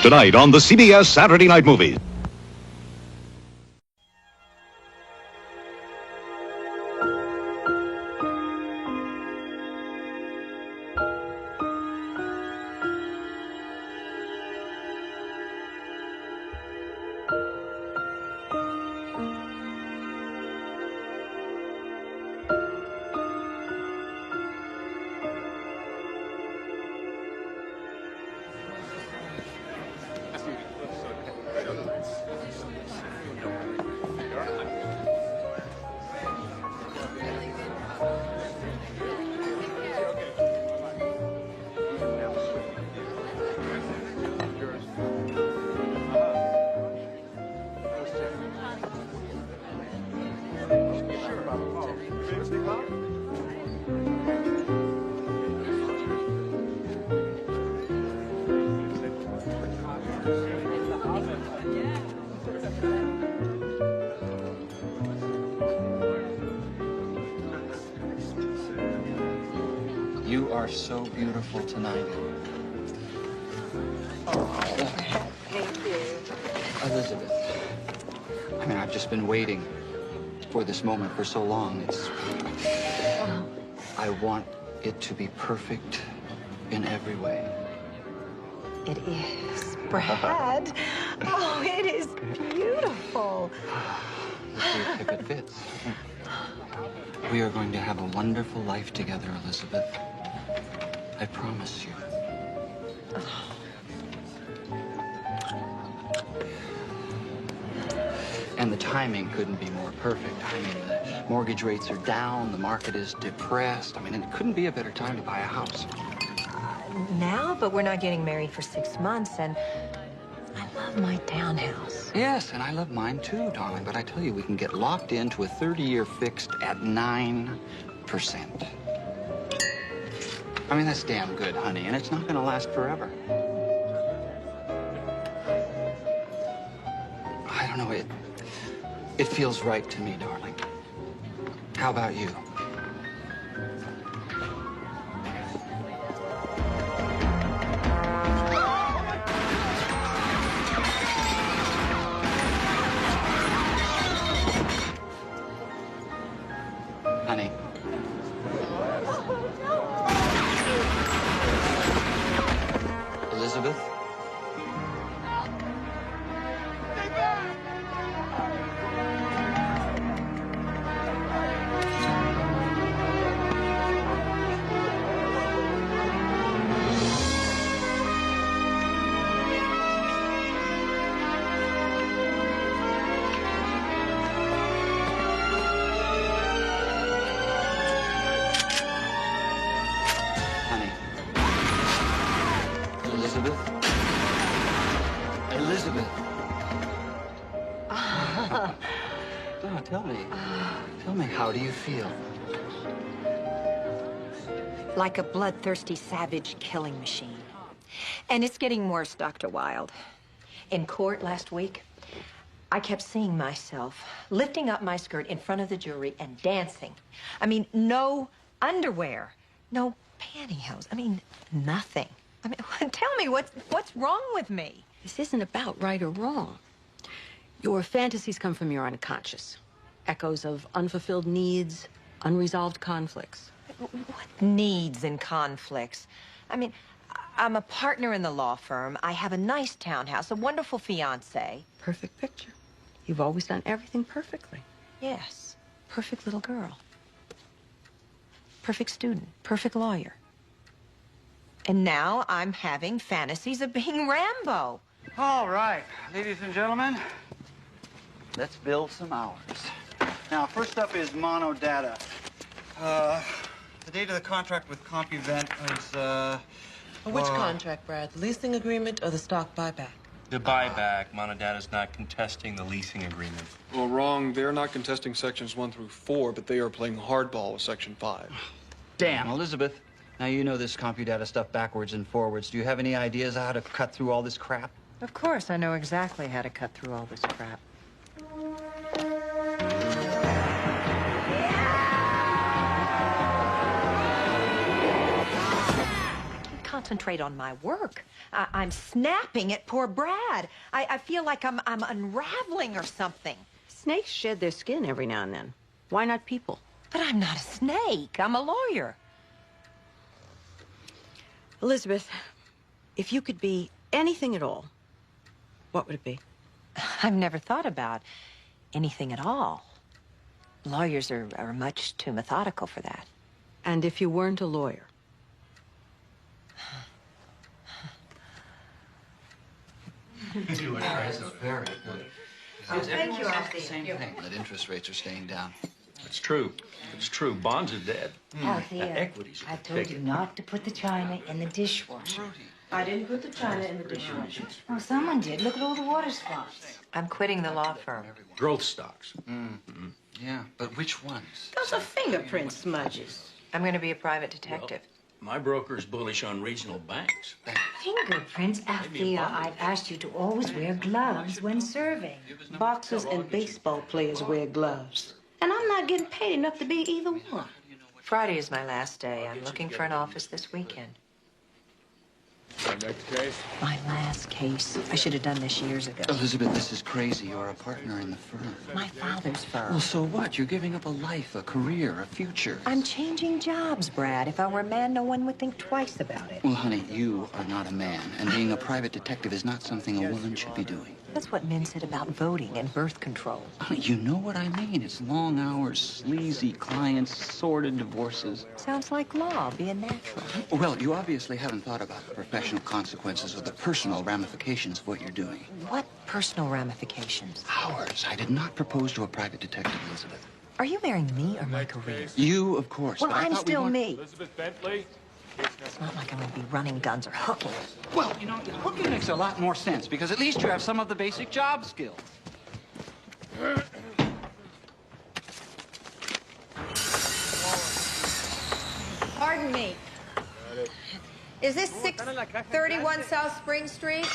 Tonight on the CBS Saturday Night Movies. You are so beautiful tonight. Thank you. Elizabeth, I mean, I've just been waiting for this moment for so long. I want it to be perfect in every way. It is, Brad. Oh, it is beautiful. Let's see if it fits. We are going to have a wonderful life together, Elizabeth. I promise you. And the timing couldn't be more perfect. I mean, the mortgage rates are down, the market is depressed. I mean, it couldn't be a better time to buy a house. Now, but we're not getting married for 6 months, and I love my townhouse. Yes, and I love mine too, darling. But I tell you, we can get locked into a 30-year fixed at 9%. I mean, that's damn good, honey, and it's not going to last forever. I don't know, it feels right to me, darling. How about you? Honey. Elizabeth? Elizabeth? Elizabeth? No, tell me, how do you feel? Like a bloodthirsty savage killing machine. And it's getting worse, Dr. Wilde. In court last week, I kept seeing myself lifting up my skirt in front of the jury and dancing. I mean, no underwear, no pantyhose. I mean, nothing. I mean, tell me, what's wrong with me? This isn't about right or wrong. Your fantasies come from your unconscious. Echoes of unfulfilled needs, unresolved conflicts. What needs and conflicts? I mean, I'm a partner in the law firm. I have a nice townhouse, a wonderful fiancé. Perfect picture. You've always done everything perfectly. Yes. Perfect little girl. Perfect student, perfect lawyer. And now I'm having fantasies of being Rambo. All right, ladies and gentlemen, let's build some hours. Now, first up is mono data. The date of the contract with CompuVent was, Which contract, Brad? The leasing agreement or the stock buyback? The buyback. Monodata's not contesting the leasing agreement. Well, wrong. They're not contesting sections 1 through 4, but they are playing hardball with section 5. Damn, Elizabeth. Now, you know this CompuData stuff backwards and forwards. Do you have any ideas how to cut through all this crap? Of course, I know exactly how to cut through all this crap. concentrate on my work. I'm snapping at poor Brad. I feel like I'm unraveling or something. Snakes shed their skin every now and then. Why not people? But I'm not a snake. I'm a lawyer. Elizabeth, if you could be anything at all, what would it be? I've never thought about anything at all. Lawyers are much too methodical for that. And if you weren't a lawyer? You are very good. Thank you, Same thing, that interest rates are staying down. It's true. It's true. Bonds are dead. Althea, Equities are I told you not to put the china in the dishwasher. I didn't put the china in the dishwasher. Well, someone did. Look at all the water spots. I'm quitting the law firm. Growth stocks. Yeah, but which ones? Those are fingerprint smudges. I'm going to be a private detective. My broker's bullish on regional banks. Fingerprints, Althea, I've asked you to always wear gloves when serving. Boxers and baseball players wear gloves. And I'm not getting paid enough to be either one. Friday is my last day. I'm looking for an office this weekend. Next case. My last case. I should have done this years ago. Elizabeth, this is crazy. You're a partner in the firm. My father's firm. Well, so what? You're giving up a life, a career, a future. I'm changing jobs, Brad. If I were a man, no one would think twice about it. Well, honey, you are not a man, and being a private detective is not something a woman should be doing. That's what men said about voting and birth control. Honey, you know what I mean. It's long hours, sleazy clients, sordid divorces. Sounds like law, being natural. Well, you obviously haven't thought about the professional consequences or the personal ramifications of what you're doing. What personal ramifications? Ours. I did not propose to a private detective, Elizabeth. Are you marrying me or my career? You, of course. Well, but I I'm thought we still want- me. Elizabeth Bentley. It's not like I'm going to be running guns or hooking. Well, you know, hooking makes a lot more sense because at least you have some of the basic job skills. Pardon me. Is this 631 South Spring Street?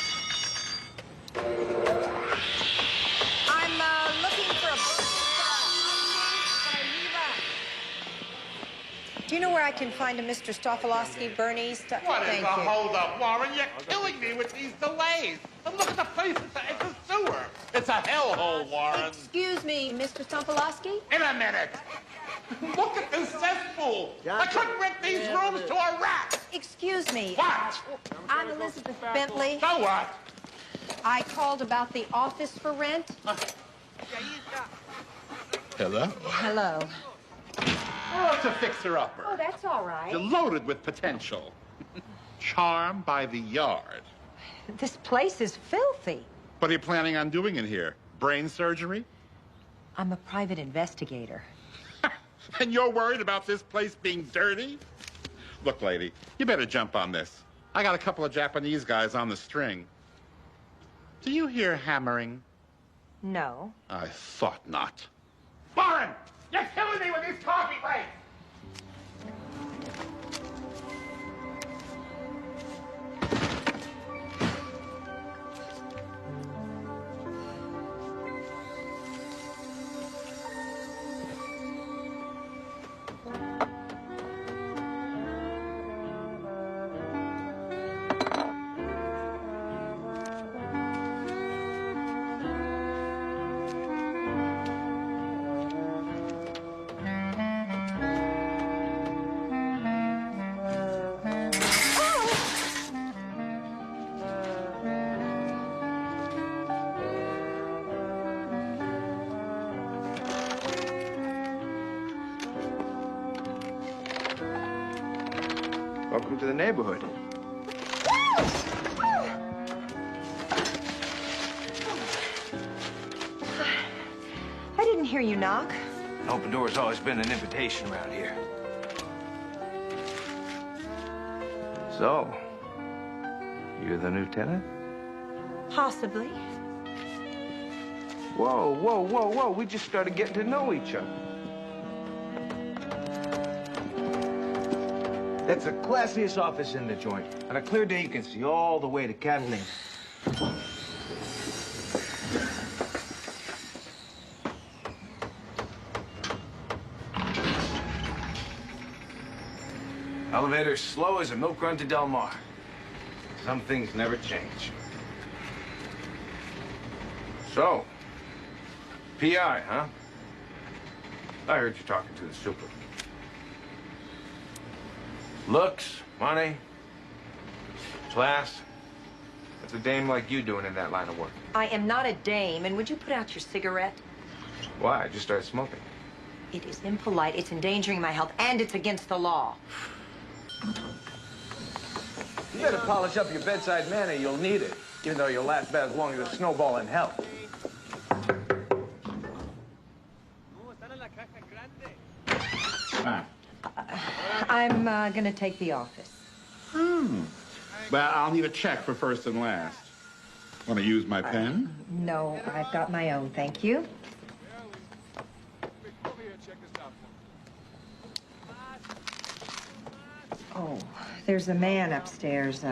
I'm looking for a... Do you know where I can find a Mr. Stoffalowski, Bernice? What is Thank the you. hold-up, Warren? You're killing me with these delays. And look at the place. It's a sewer. It's a hellhole, Warren. Excuse me, Mr. Stoffalowski? In a minute. Look at this cesspool. I couldn't rent these rooms to a rat. Excuse me. What? I'm Elizabeth Bentley. So what? I called about the office for rent. Hello? Hello. Oh, it's a fixer-upper. Oh, that's all right. You're loaded with potential. Charm by the yard. This place is filthy. What are you planning on doing in here? Brain surgery? I'm a private investigator. And you're worried about this place being dirty? Look, lady, you better jump on this. I got a couple of Japanese guys on the string. Do you hear hammering? No. I thought not. Warren! You're killing me with these coffee plates! Welcome to the neighborhood. I didn't hear you knock. An open door's always been an invitation around here. So, you're the new tenant? Possibly. Whoa, whoa, whoa, whoa. We just started getting to know each other. That's the classiest office in the joint. On a clear day, you can see all the way to Catalina. Elevator's slow as a milk run to Del Mar. Some things never change. So, PI, huh? I heard you talking to the super. Looks, money, class. What's a dame like you doing in that line of work? I am not a dame, and would you put out your cigarette? Why? I just started smoking. It is impolite, it's endangering my health, and it's against the law. You better polish up your bedside manner. You'll need it, even though you'll last about as long as a snowball in hell. I'm gonna take the office. Well, I'll need a check for first and last. Want to use my pen? No, I've got my own, thank you. Oh, there's a man upstairs,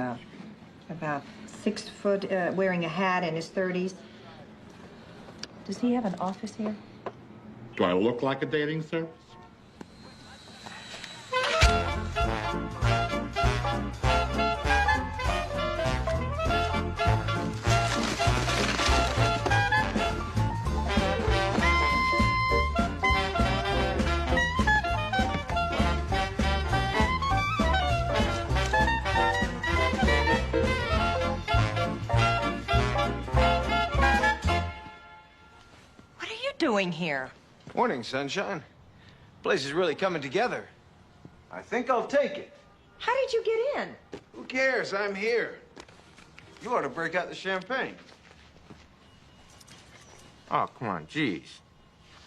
about 6 foot, wearing a hat, in his 30s. Does he have an office here? Do I look like a dating service? Doing here? Morning, sunshine. Place is really coming together. I think I'll take it. How did you get in? Who cares? I'm here. You ought to break out the champagne. Oh, come on, geez.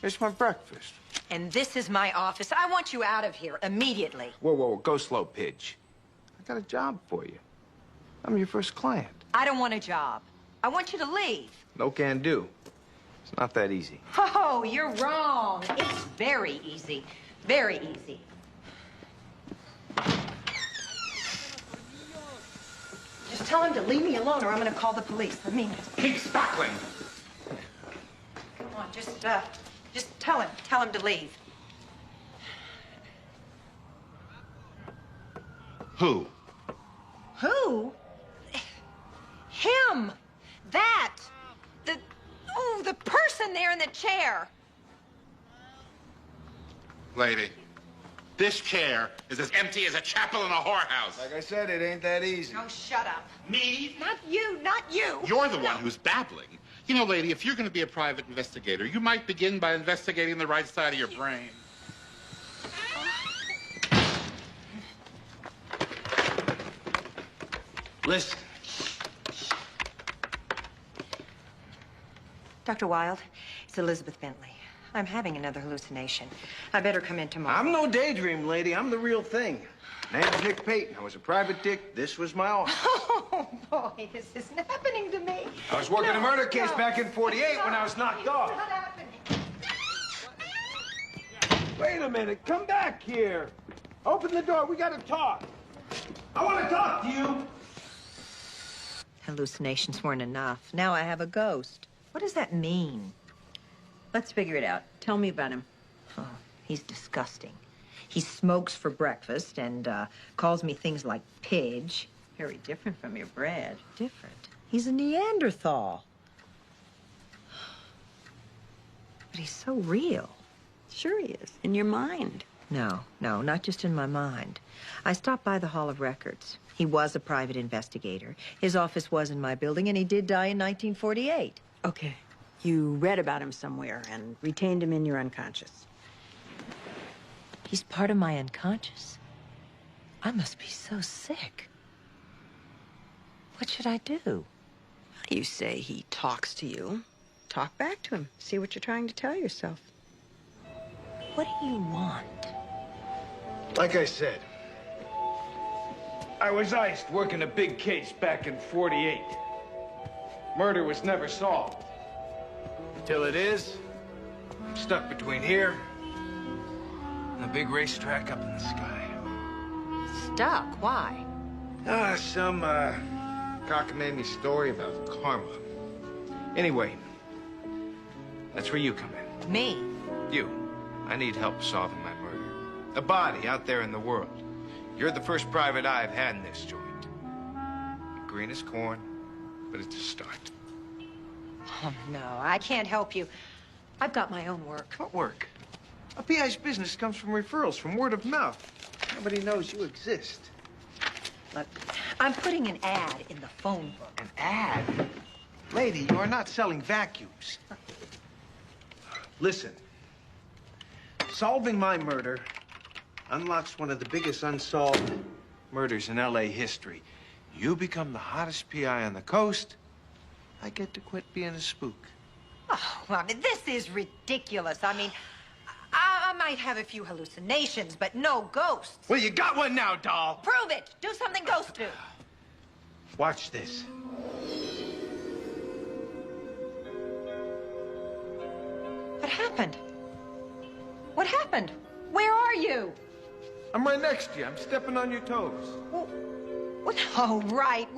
It's my breakfast. And this is my office. I want you out of here immediately. Whoa, whoa, whoa. Go slow, Pidge. I got a job for you. I'm your first client. I don't want a job. I want you to leave. No can do. It's not that easy. Oh, you're wrong. It's very easy. Very easy. Just tell him to leave me alone or I'm going to call the police. I mean it. Keep sparkling. Come on, just tell him. Tell him to leave. Who? Who? Him. That. The person there in the chair. Lady, this chair is as empty as a chapel in a whorehouse. Like I said, it ain't that easy. Oh, shut up. Me? Not you, not you. You're the one who's babbling. You know, lady, if you're going to be a private investigator, you might begin by investigating the right side of your brain. Listen. Dr. Wilde, it's Elizabeth Bentley. I'm having another hallucination. I better come in tomorrow. I'm no daydream, lady. I'm the real thing. Name's Nick Payton. I was a private dick. This was my office. Oh, boy, this isn't happening to me. I was working a murder case back in '48 when I was knocked off. It's not happening. Wait a minute. Come back here. Open the door. We gotta talk. I want to talk to you. Hallucinations weren't enough. Now I have a ghost. What does that mean? Let's figure it out. Tell me about him. Oh, he's disgusting. He smokes for breakfast and calls me things like Pidge. Very different from your Brad. Different. He's a Neanderthal. But he's so real. Sure he is. In your mind. No, not just in my mind. I stopped by the Hall of Records. He was a private investigator. His office was in my building, and he did die in 1948. Okay. You read about him somewhere and retained him in your unconscious. He's part of my unconscious. I must be so sick. What should I do? You say he talks to you. Talk back to him. See what you're trying to tell yourself. What do you want? Like I said, I was iced working a big case back in '48. Murder was never solved. Till it is, I'm stuck between here and the big racetrack up in the sky. Stuck? Why? Some cockamamie story about karma. Anyway, that's where you come in. Me? You. I need help solving my murder. A body out there in the world. You're the first private eye I've had in this joint. green as corn, but it's a start. Oh, no, I can't help you. I've got my own work. What work? A PI's business comes from referrals, from word of mouth. Nobody knows you exist. Look, I'm putting an ad in the phone book. An ad? Lady, you are not selling vacuums. Listen, solving my murder unlocks one of the biggest unsolved murders in L.A. history. You become the hottest PI on the coast. I get to quit being a spook. Oh, I mean, this is ridiculous. I mean, I might have a few hallucinations, but no ghosts. Well, you got one now, doll. Prove it. Do something ghosts do. Watch this. What happened? What happened? Where are you? I'm right next to you. I'm stepping on your toes. What? Oh, right.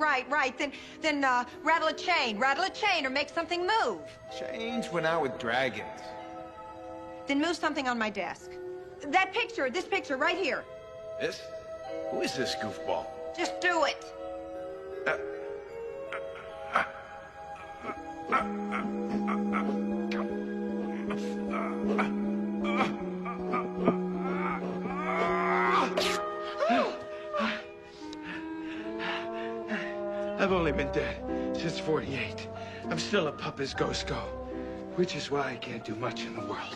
Then rattle a chain, or make something move. Change went out with dragons. Then move something on my desk. This picture right here. This? Who is this goofball? Just do it. I've only been dead since 48. I'm still a pup as ghosts go, which is why I can't do much in the world.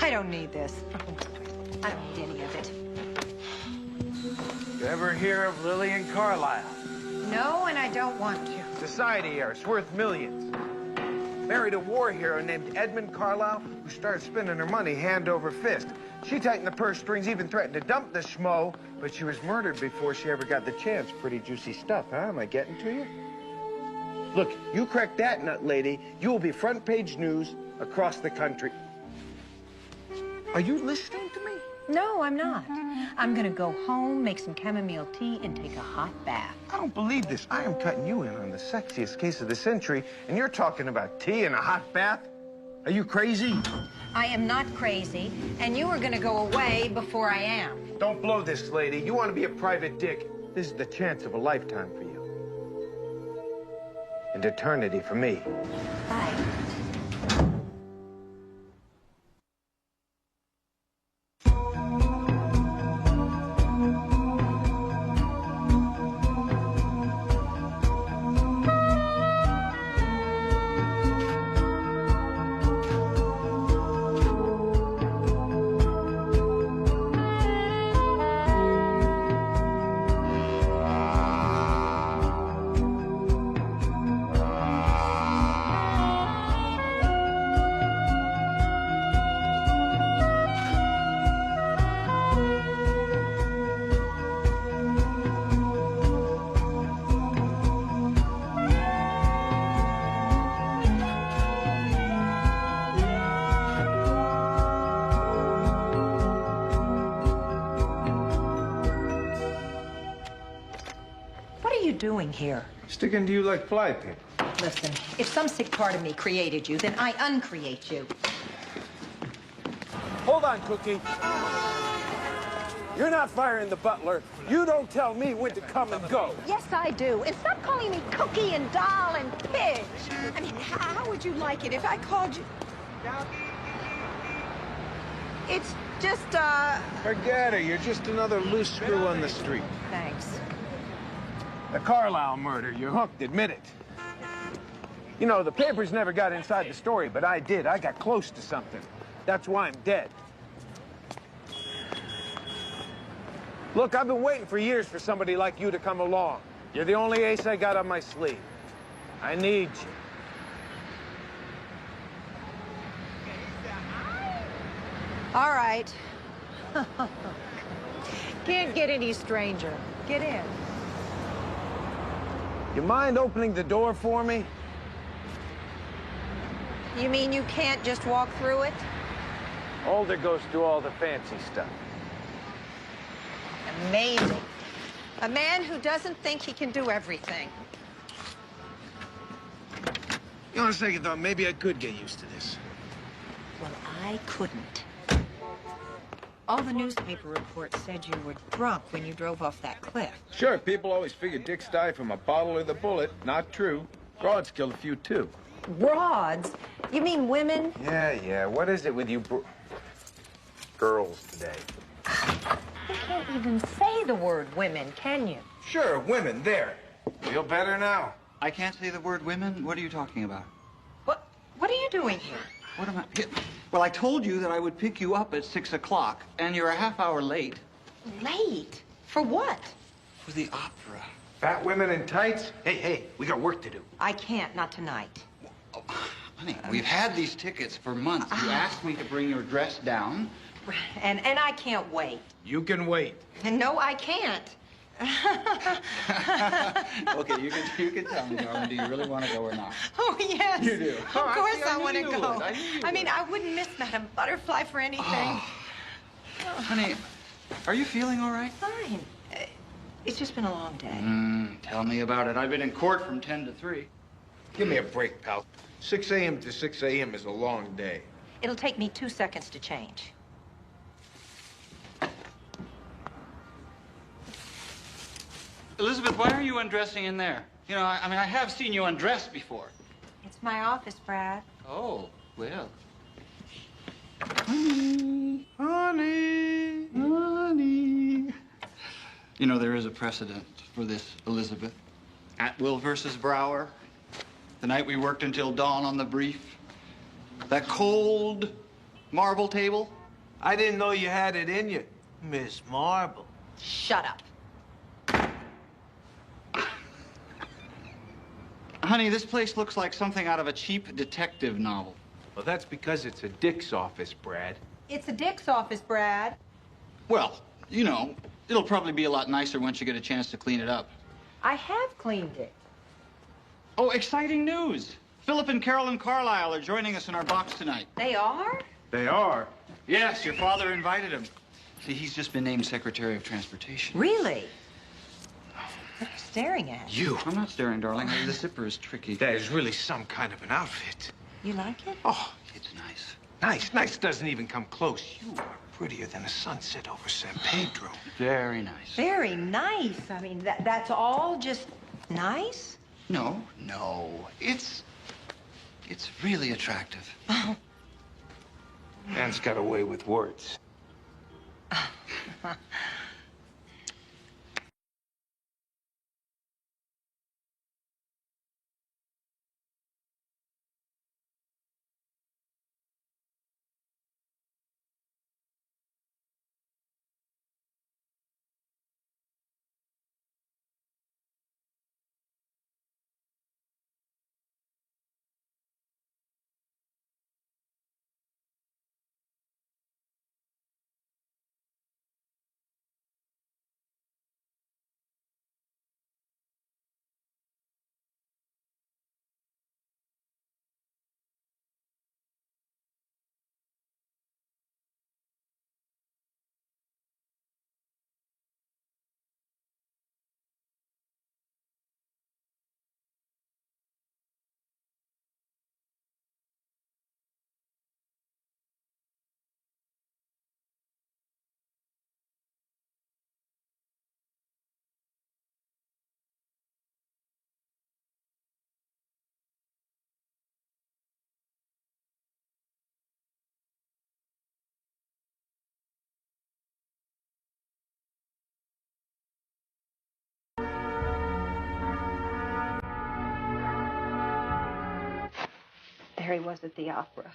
I don't need this. I don't need any of it. You ever hear of Lillian Carlile? No, and I don't want to. Society heiress worth millions. Married a war hero named Edmund Carlile, who started spending her money hand over fist. She tightened the purse strings, even threatened to dump the schmo, but she was murdered before she ever got the chance. Pretty juicy stuff, huh? Am I getting to you? Look, you crack that nut, lady, you will be front page news across the country. Are you listening to me? No, I'm not. I'm gonna go home, make some chamomile tea, and take a hot bath. I don't believe this. I am cutting you in on the sexiest case of the century, and you're talking about tea and a hot bath? Are you crazy? I am not crazy, and you are gonna go away before I am. Don't blow this, lady. You want to be a private dick. This is the chance of a lifetime for you. And eternity for me. Bye. Doing here? Sticking to you like fly paper. Listen, if some sick part of me created you, then I uncreate you. Hold on, Cookie. You're not firing the butler. You don't tell me when to come and go. Yes, I do. And stop calling me Cookie and Doll and Pidge. I mean, how would you like it if I called you? It's just, Forget her. You're just another loose screw on the street. Thanks. The Carlile murder, you're hooked, admit it. You know, the papers never got inside the story, but I did. I got close to something. That's why I'm dead. Look, I've been waiting for years for somebody like you to come along. You're the only ace I got on my sleeve. I need you. All right. Can't get any stranger. Get in. You mind opening the door for me? You mean you can't just walk through it? Older ghosts do all the fancy stuff. Amazing. A man who doesn't think he can do everything. You know, a second thought, maybe I could get used to this. Well, I couldn't. All the newspaper reports said you were drunk when you drove off that cliff. Sure, people always figure dicks die from a bottle or the bullet. Not true. Broads killed a few, too. Broads? You mean women? Yeah. What is it with you girls today? You can't even say the word women, can you? Sure, women, there. Feel better now? I can't say the word women? What are you talking about? What are you doing here? What am I... Well, I told you that I would pick you up at 6 o'clock, and you're a half hour late. Late? For what? For the opera. Fat women in tights? Hey, we got work to do. I can't, not tonight. Oh, honey, we've had these tickets for months. You asked me to bring your dress down. And I can't wait. You can wait. And no, I can't. Okay, you can tell me, darling, do you really want to go or not? Oh, yes. You do. Of course I want to knew you go. would. I knew you I mean, would. I wouldn't miss Madame Butterfly for anything. Honey, are you feeling all right? Fine. It's just been a long day. Tell me about it. I've been in court from 10 to 3. Give me a break, pal. 6 a.m. to 6 a.m. is a long day. It'll take me 2 seconds to change. Elizabeth, why are you undressing in there? You know, I mean, I have seen you undress before. It's my office, Brad. Oh, well. Honey. You know, there is a precedent for this, Elizabeth. Atwill versus Brower. The night we worked until dawn on the brief. That cold marble table. I didn't know you had it in you, Miss Marble. Shut up. Honey, this place looks like something out of a cheap detective novel. Well, that's because it's a dick's office, Brad. It's a dick's office, Brad. Well, you know, it'll probably be a lot nicer once you get a chance to clean it up. I have cleaned it. Oh, exciting news. Philip and Carolyn Carlile are joining us in our box tonight. They are? They are. Yes, your father invited him. See, he's just been named Secretary of Transportation. Really? What are you staring at? You. I'm not staring, darling. The zipper is tricky. That is really some kind of an outfit. You like it? Oh, It's nice. nice doesn't even come close. You are prettier than a sunset over San Pedro. Very nice. Very nice. I mean, that's all just nice? No. It's really attractive. Man's got a way with words. There he was at the opera.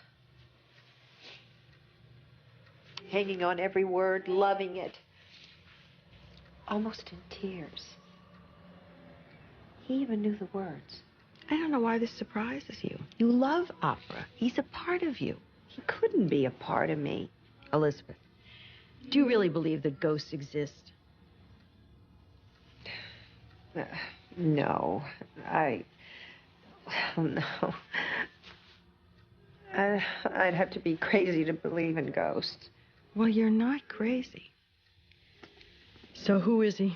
Hanging on every word, loving it. Almost in tears. He even knew the words. I don't know why this surprises you. You love opera. He's a part of you. He couldn't be a part of me. Elizabeth, do you really believe that ghosts exist? No. No. I'd have to be crazy to believe in ghosts. Well, you're not crazy. So who is he?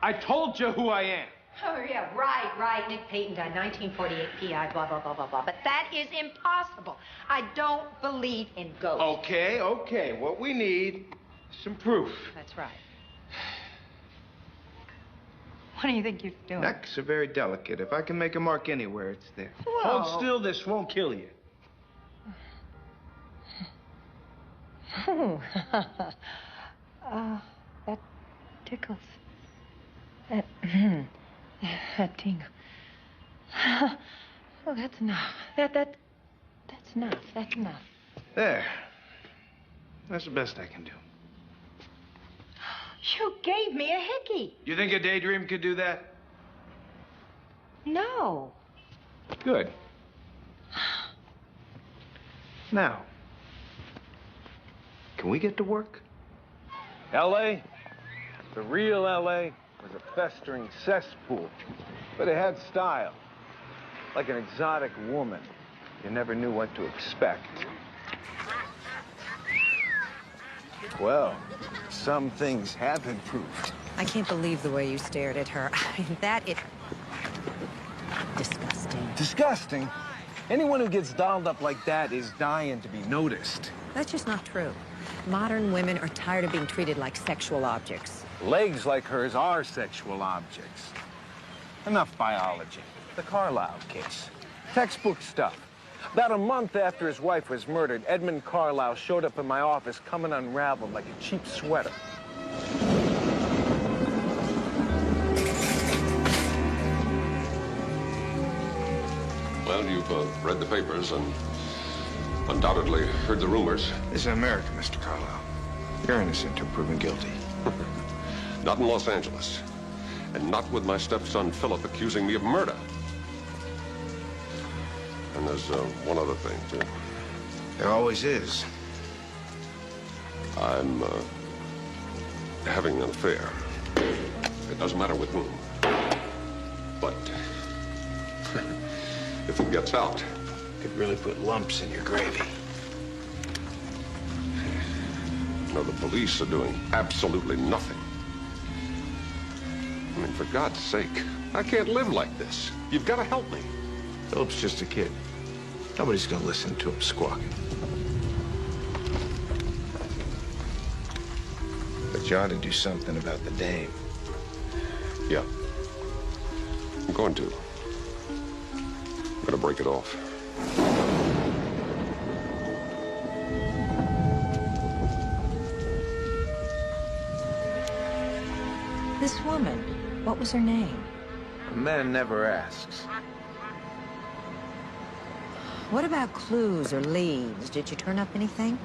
I told you who I am. Oh, yeah, right. Nick Payton died 1948 PI, blah, blah, blah, blah, blah. But that is impossible. I don't believe in ghosts. Okay. What we need is some proof. That's right. What do you think you're doing? Necks are very delicate. If I can make a mark anywhere, it's there. Whoa. Hold still, this won't kill you. Oh, that tickles. That tingle. Oh, that's enough. That's enough. That's enough. There. That's the best I can do. You gave me a hickey. You think a daydream could do that? No. Good. Now, can we get to work? L.A., the real L.A., was a festering cesspool, but it had style. Like an exotic woman. You never knew what to expect. Well, some things have improved. I can't believe the way you stared at her. I mean, disgusting. Disgusting? Anyone who gets dolled up like that is dying to be noticed. That's just not true. Modern women are tired of being treated like sexual objects. Legs like hers are sexual objects. Enough biology. The Carlile case. Textbook stuff. About a month after his wife was murdered, Edmund Carlile showed up in my office coming unraveled like a cheap sweater. Well, you've read the papers and undoubtedly heard the rumors. This is America, Mr. Carlile. You're innocent until proven guilty. Not in Los Angeles. And not with my stepson, Philip, accusing me of murder. And there's one other thing, too. There always is. I'm having an affair. It doesn't matter with whom. But if it gets out, it could really put lumps in your gravy. You know, the police are doing absolutely nothing. I mean, for God's sake, I can't live like this. You've got to help me. Philip's just a kid. Nobody's gonna listen to him squawking. But you ought to do something about the dame. Yeah. I'm going to. I'm gonna break it off. This woman, what was her name? A man never asks. What about clues or leads? Did you turn up anything?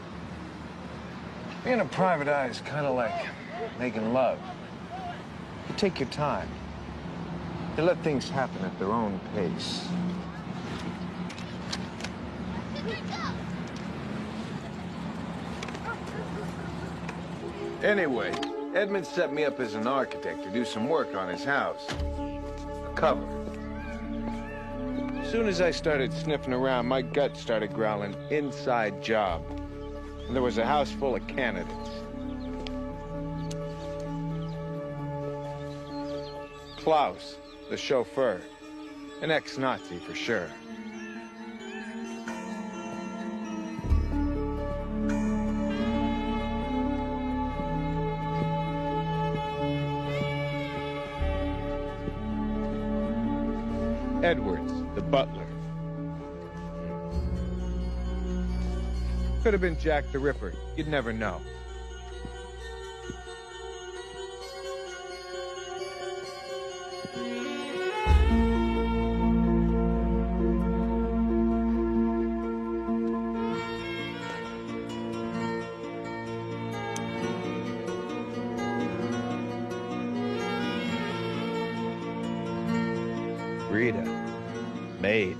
Being a private eye is kind of like making love. You take your time. You let things happen at their own pace. Anyway, Edmund set me up as an architect to do some work on his house. A cover. As soon as I started sniffing around, my gut started growling, inside job. And there was a house full of candidates. Klaus, the chauffeur. An ex-Nazi for sure. Edwards, the butler. Could have been Jack the Ripper. You'd never know. Rita, maid,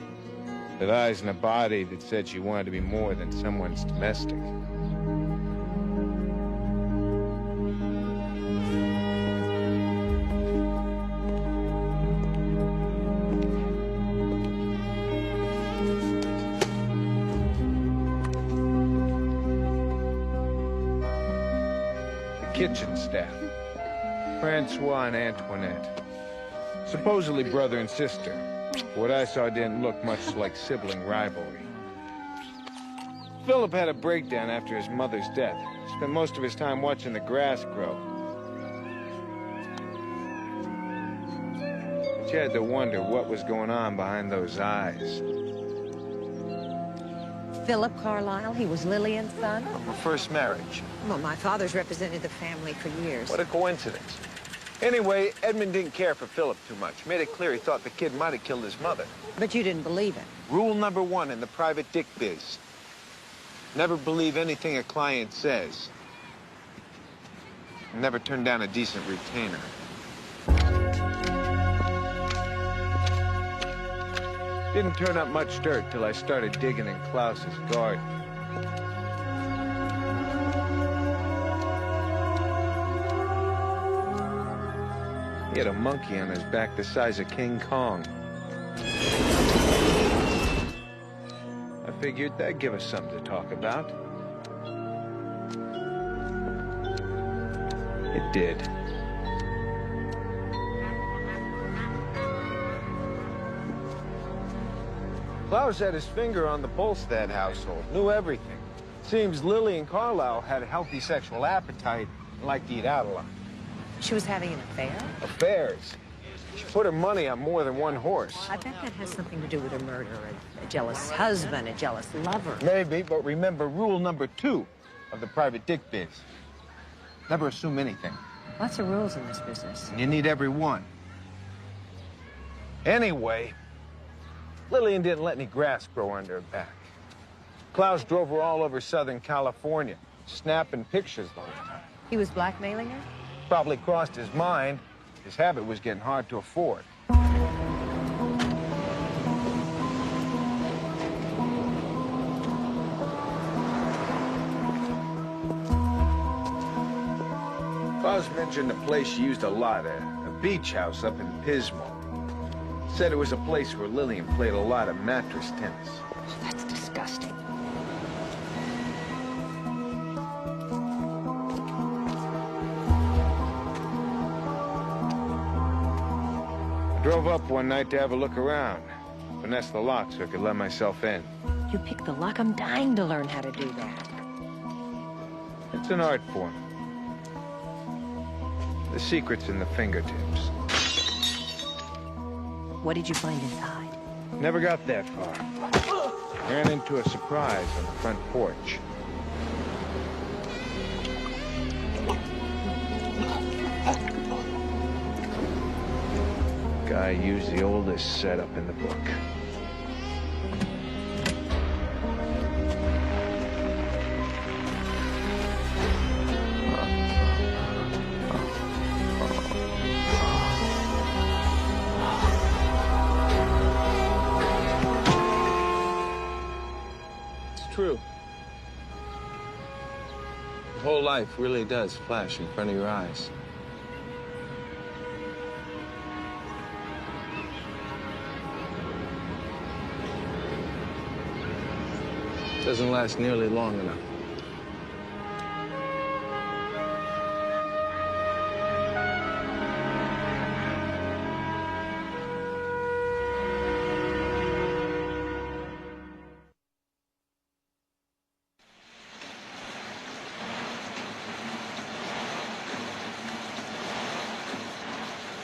with eyes and a body that said she wanted to be more than someone's domestic. The kitchen staff, Francois and Antoinette. Supposedly brother and sister. What I saw didn't look much like sibling rivalry. Philip had a breakdown after his mother's death. Spent most of his time watching the grass grow. But you had to wonder what was going on behind those eyes. Philip Carlile, he was Lillian's son? From her first marriage. Well, my father's represented the family for years. What a coincidence. Anyway, Edmund didn't care for Philip too much. Made it clear he thought the kid might have killed his mother. But you didn't believe it. Rule number 1 in the private dick biz. Never believe anything a client says. And never turn down a decent retainer. Didn't turn up much dirt till I started digging in Klaus's garden. He had a monkey on his back the size of King Kong. I figured that'd give us something to talk about. It did. Klaus had his finger on the pulse of that household, knew everything. Seems Lillian Carlile had a healthy sexual appetite and liked to eat out a lot. She was having an affair? Affairs. She put her money on more than one horse. I bet that has something to do with her murder. A jealous husband, a jealous lover. Maybe, but remember rule number 2 of the private dick biz. Never assume anything. Lots of rules in this business. And you need every one. Anyway, Lillian didn't let any grass grow under her back. Klaus drove her all over Southern California, snapping pictures the whole time. He was blackmailing her? Probably crossed his mind. His habit was getting hard to afford. Klaus mentioned a place she used a lot at, a beach house up in Pismo. Said it was a place where Lillian played a lot of mattress tennis. That's disgusting. I drove up one night to have a look around. Finesse the lock so I could let myself in. You picked the lock? I'm dying to learn how to do that. It's an art form. The secret's in the fingertips. What did you find inside? Never got that far. Ran into a surprise on the front porch. Guy used the oldest setup in the book. True. The whole life really does flash in front of your eyes. Doesn't last nearly long enough.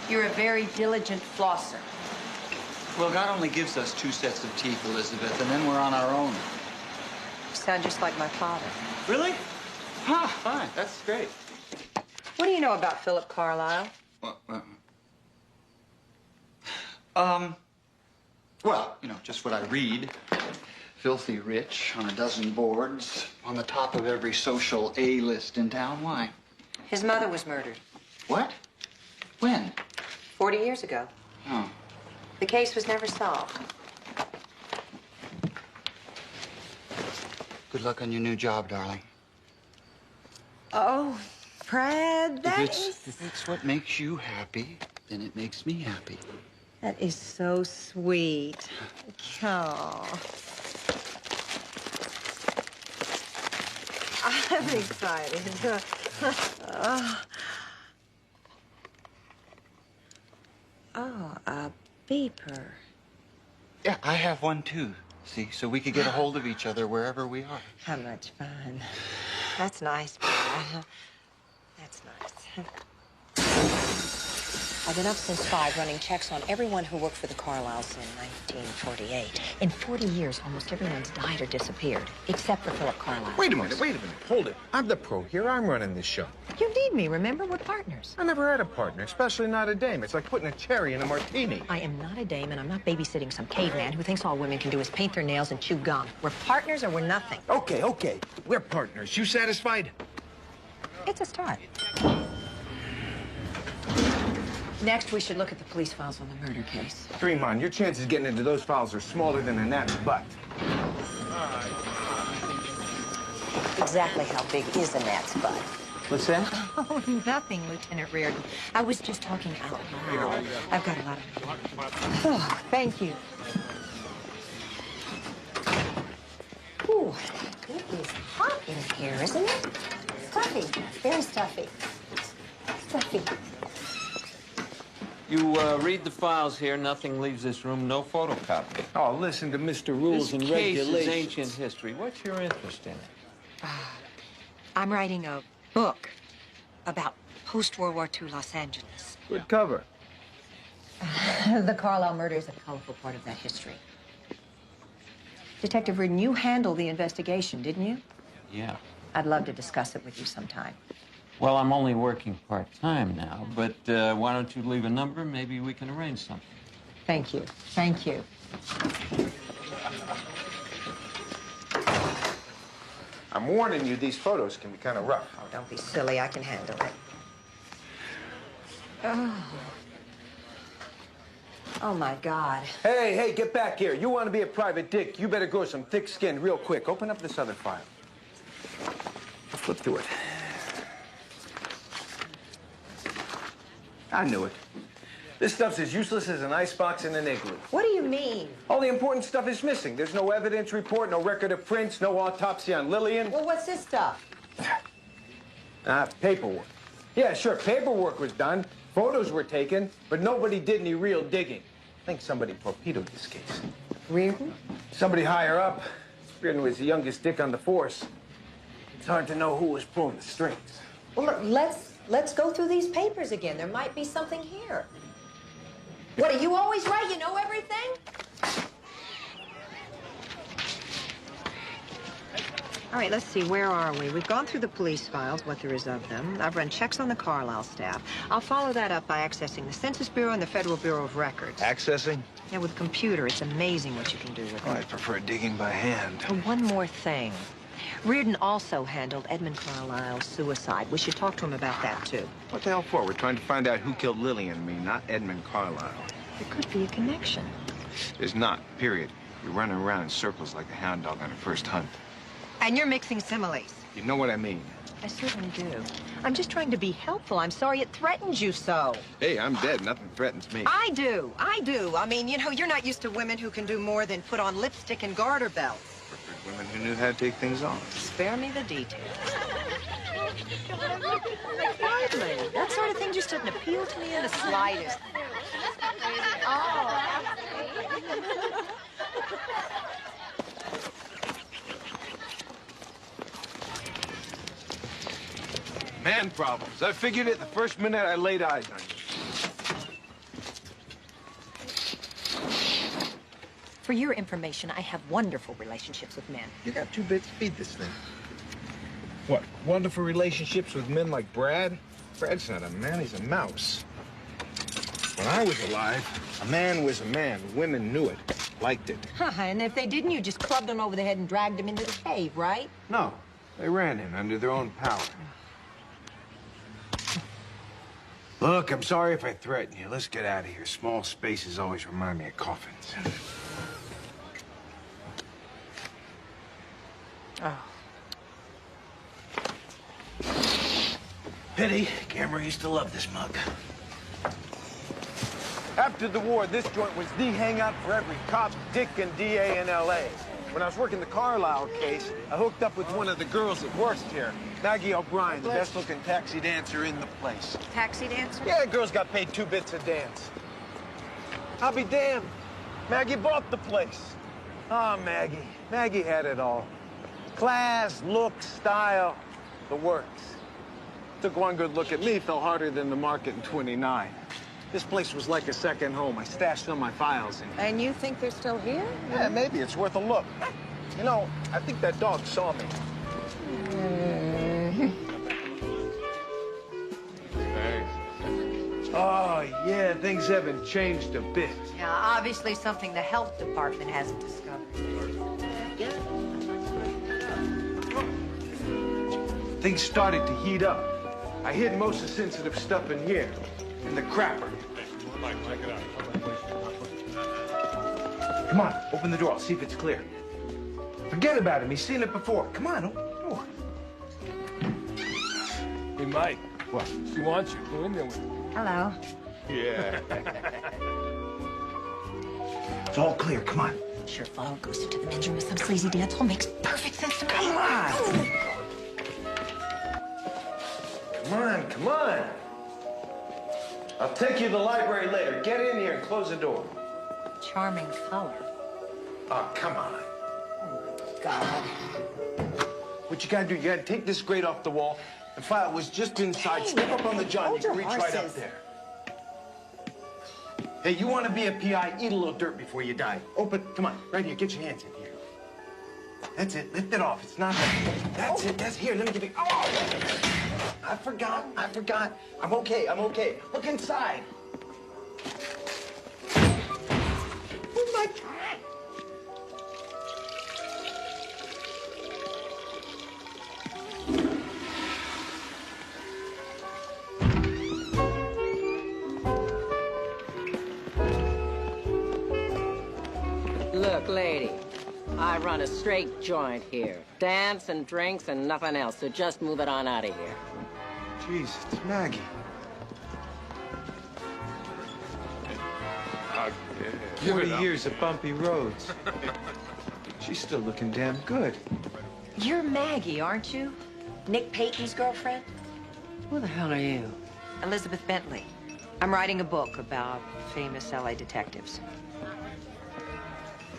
You're a very diligent flosser. Well, God only gives us 2 sets of teeth, Elizabeth, and then we're on our own. You sound just like my father. Really? Huh, fine. That's great. What do you know about Philip Carlile? Well, you know, just what I read. Filthy rich, on a dozen boards, on the top of every social A list in town. Why? His mother was murdered. What? When? 40 years ago. Oh. The case was never solved. Good luck on your new job, darling. Oh, Brad, If it's what makes you happy, then it makes me happy. That is so sweet. Oh. I'm excited. Oh, a beeper. Yeah, I have one too. See, so we could get a hold of each other wherever we are. How much fun. That's nice, Brad. That's nice. I've been up since 5 running checks on everyone who worked for the Carliles in 1948. In 40 years, almost everyone's died or disappeared, except for Philip Carlile. Wait a minute. Hold it. I'm the pro here. I'm running this show. You need me, remember? We're partners. I never had a partner, especially not a dame. It's like putting a cherry in a martini. I am not a dame, and I'm not babysitting some caveman who thinks all women can do is paint their nails and chew gum. We're partners or we're nothing. Okay. We're partners. You satisfied? It's a start. Next, we should look at the police files on the murder case. Dream on. Your chances of getting into those files are smaller than a gnat's butt. Exactly how big is a gnat's butt? What's that? Oh, nothing, Lieutenant Reardon. I was just talking out loud. I've got a lot of... Oh, thank you. Ooh, it is hot in here, isn't it? Stuffy, very stuffy. Stuffy. You read the files here. Nothing leaves this room. No photocopy. Oh, listen to Mr. Rules and This case Regulations. is ancient history. What's your interest in it? I'm writing a book about post-World War II Los Angeles. Good cover. The Carlile murder is a colorful part of that history. Detective Reardon, you handled the investigation, didn't you? Yeah. I'd love to discuss it with you sometime. Well, I'm only working part-time now, but why don't you leave a number? Maybe we can arrange something. Thank you. Thank you. I'm warning you, these photos can be kind of rough. Oh, don't be silly. I can handle it. Oh. Oh, my God. Hey, get back here. You want to be a private dick, you better grow some thick skin real quick. Open up this other file. I'll flip through it. I knew it. This stuff's as useless as an icebox in an igloo. What do you mean? All the important stuff is missing. There's no evidence report, no record of prints, no autopsy on Lillian. Well, what's this stuff? Paperwork. Yeah, sure, paperwork was done. Photos were taken, but nobody did any real digging. I think somebody torpedoed this case. Reardon? Somebody higher up. Reardon was the youngest dick on the force. It's hard to know who was pulling the strings. Well, look, let's go through these papers again. There might be something here. What, are you always right? You know everything? All right, let's see. Where are we? We've gone through the police files, what there is of them. I've run checks on the Carlile staff. I'll follow that up by accessing the Census Bureau and the Federal Bureau of Records. Accessing? Yeah, with computer, it's amazing what you can do with it. I prefer digging by hand. Oh, one more thing. Reardon also handled Edmund Carlile's suicide. We should talk to him about that, too. What the hell for? We're trying to find out who killed Lillian and me, not Edmund Carlile. There could be a connection. There's not, period. You're running around in circles like a hound dog on a first hunt. And you're mixing similes. You know what I mean. I certainly do. I'm just trying to be helpful. I'm sorry it threatens you so. Hey, I'm dead. Nothing threatens me. I do. I mean, you know, you're not used to women who can do more than put on lipstick and garter belts. Preferred women who knew how to take things off. Spare me the details. Hardly. That sort of thing just doesn't appeal to me in the slightest. Oh. Man problems. I figured it the first minute I laid eyes on you. For your information, I have wonderful relationships with men. You got 2 bits. Feed this thing. What, wonderful relationships with men like Brad? Brad's not a man, he's a mouse. When I was alive, a man was a man. Women knew it, liked it. And if they didn't, you just clubbed them over the head and dragged them into the cave, right? No, they ran him under their own power. Look, I'm sorry if I threaten you. Let's get out of here. Small spaces always remind me of coffins. Oh. Pity. Camera used to love this mug. After the war, this joint was the hangout for every cop, dick, and DA in L.A. When I was working the Carlile case, I hooked up with one of the girls that works here. Maggie O'Brien, the best-looking taxi dancer in the place. Taxi dancer? Yeah, girls got paid 2 bits a dance. I'll be damned. Maggie bought the place. Ah, Maggie. Maggie had it all. Class, look, style, the works. Took one good look at me, fell harder than the market in 29. This place was like a second home. I stashed all my files in. And you think they're still here? Yeah, maybe it's worth a look. You know, I think that dog saw me. Oh, yeah, things haven't changed a bit. Yeah, obviously something the health department hasn't discovered. Things started to heat up. I hid most of the sensitive stuff in here, in the crapper. Come on, open the door. I'll see if it's clear. Forget about him. He's seen it before. Come on, open the door. Hey, Mike. What? She wants you. Go in there with her. Hello. Yeah. It's all clear. Come on. Sure, follow goes into the men's room with some sleazy dance hall makes perfect sense to me. Come on. Come on, come on. I'll take you to the library later. Get in here and close the door. Charming color. Oh, come on. God. What you gotta do, you gotta take this grate off the wall. The file was just inside. Hey, Step up on the john. You can hold reach your right up horses. there. Hey, you want to be a PI? Eat a little dirt before you die. Open. Come on. Right here. Get your hands in here. That's it. Lift it off. It's not that. That's it. That's here. Let me give you. Oh! I forgot. I'm okay. Look inside. Where's my cat? Look, lady, I run a straight joint here. Dance and drinks and nothing else, so just move it on out of here. Jeez, it's Maggie. 40 years of bumpy roads. She's still looking damn good. You're Maggie, aren't you? Nick Payton's girlfriend? Who the hell are you? Elizabeth Bentley. I'm writing a book about famous LA detectives.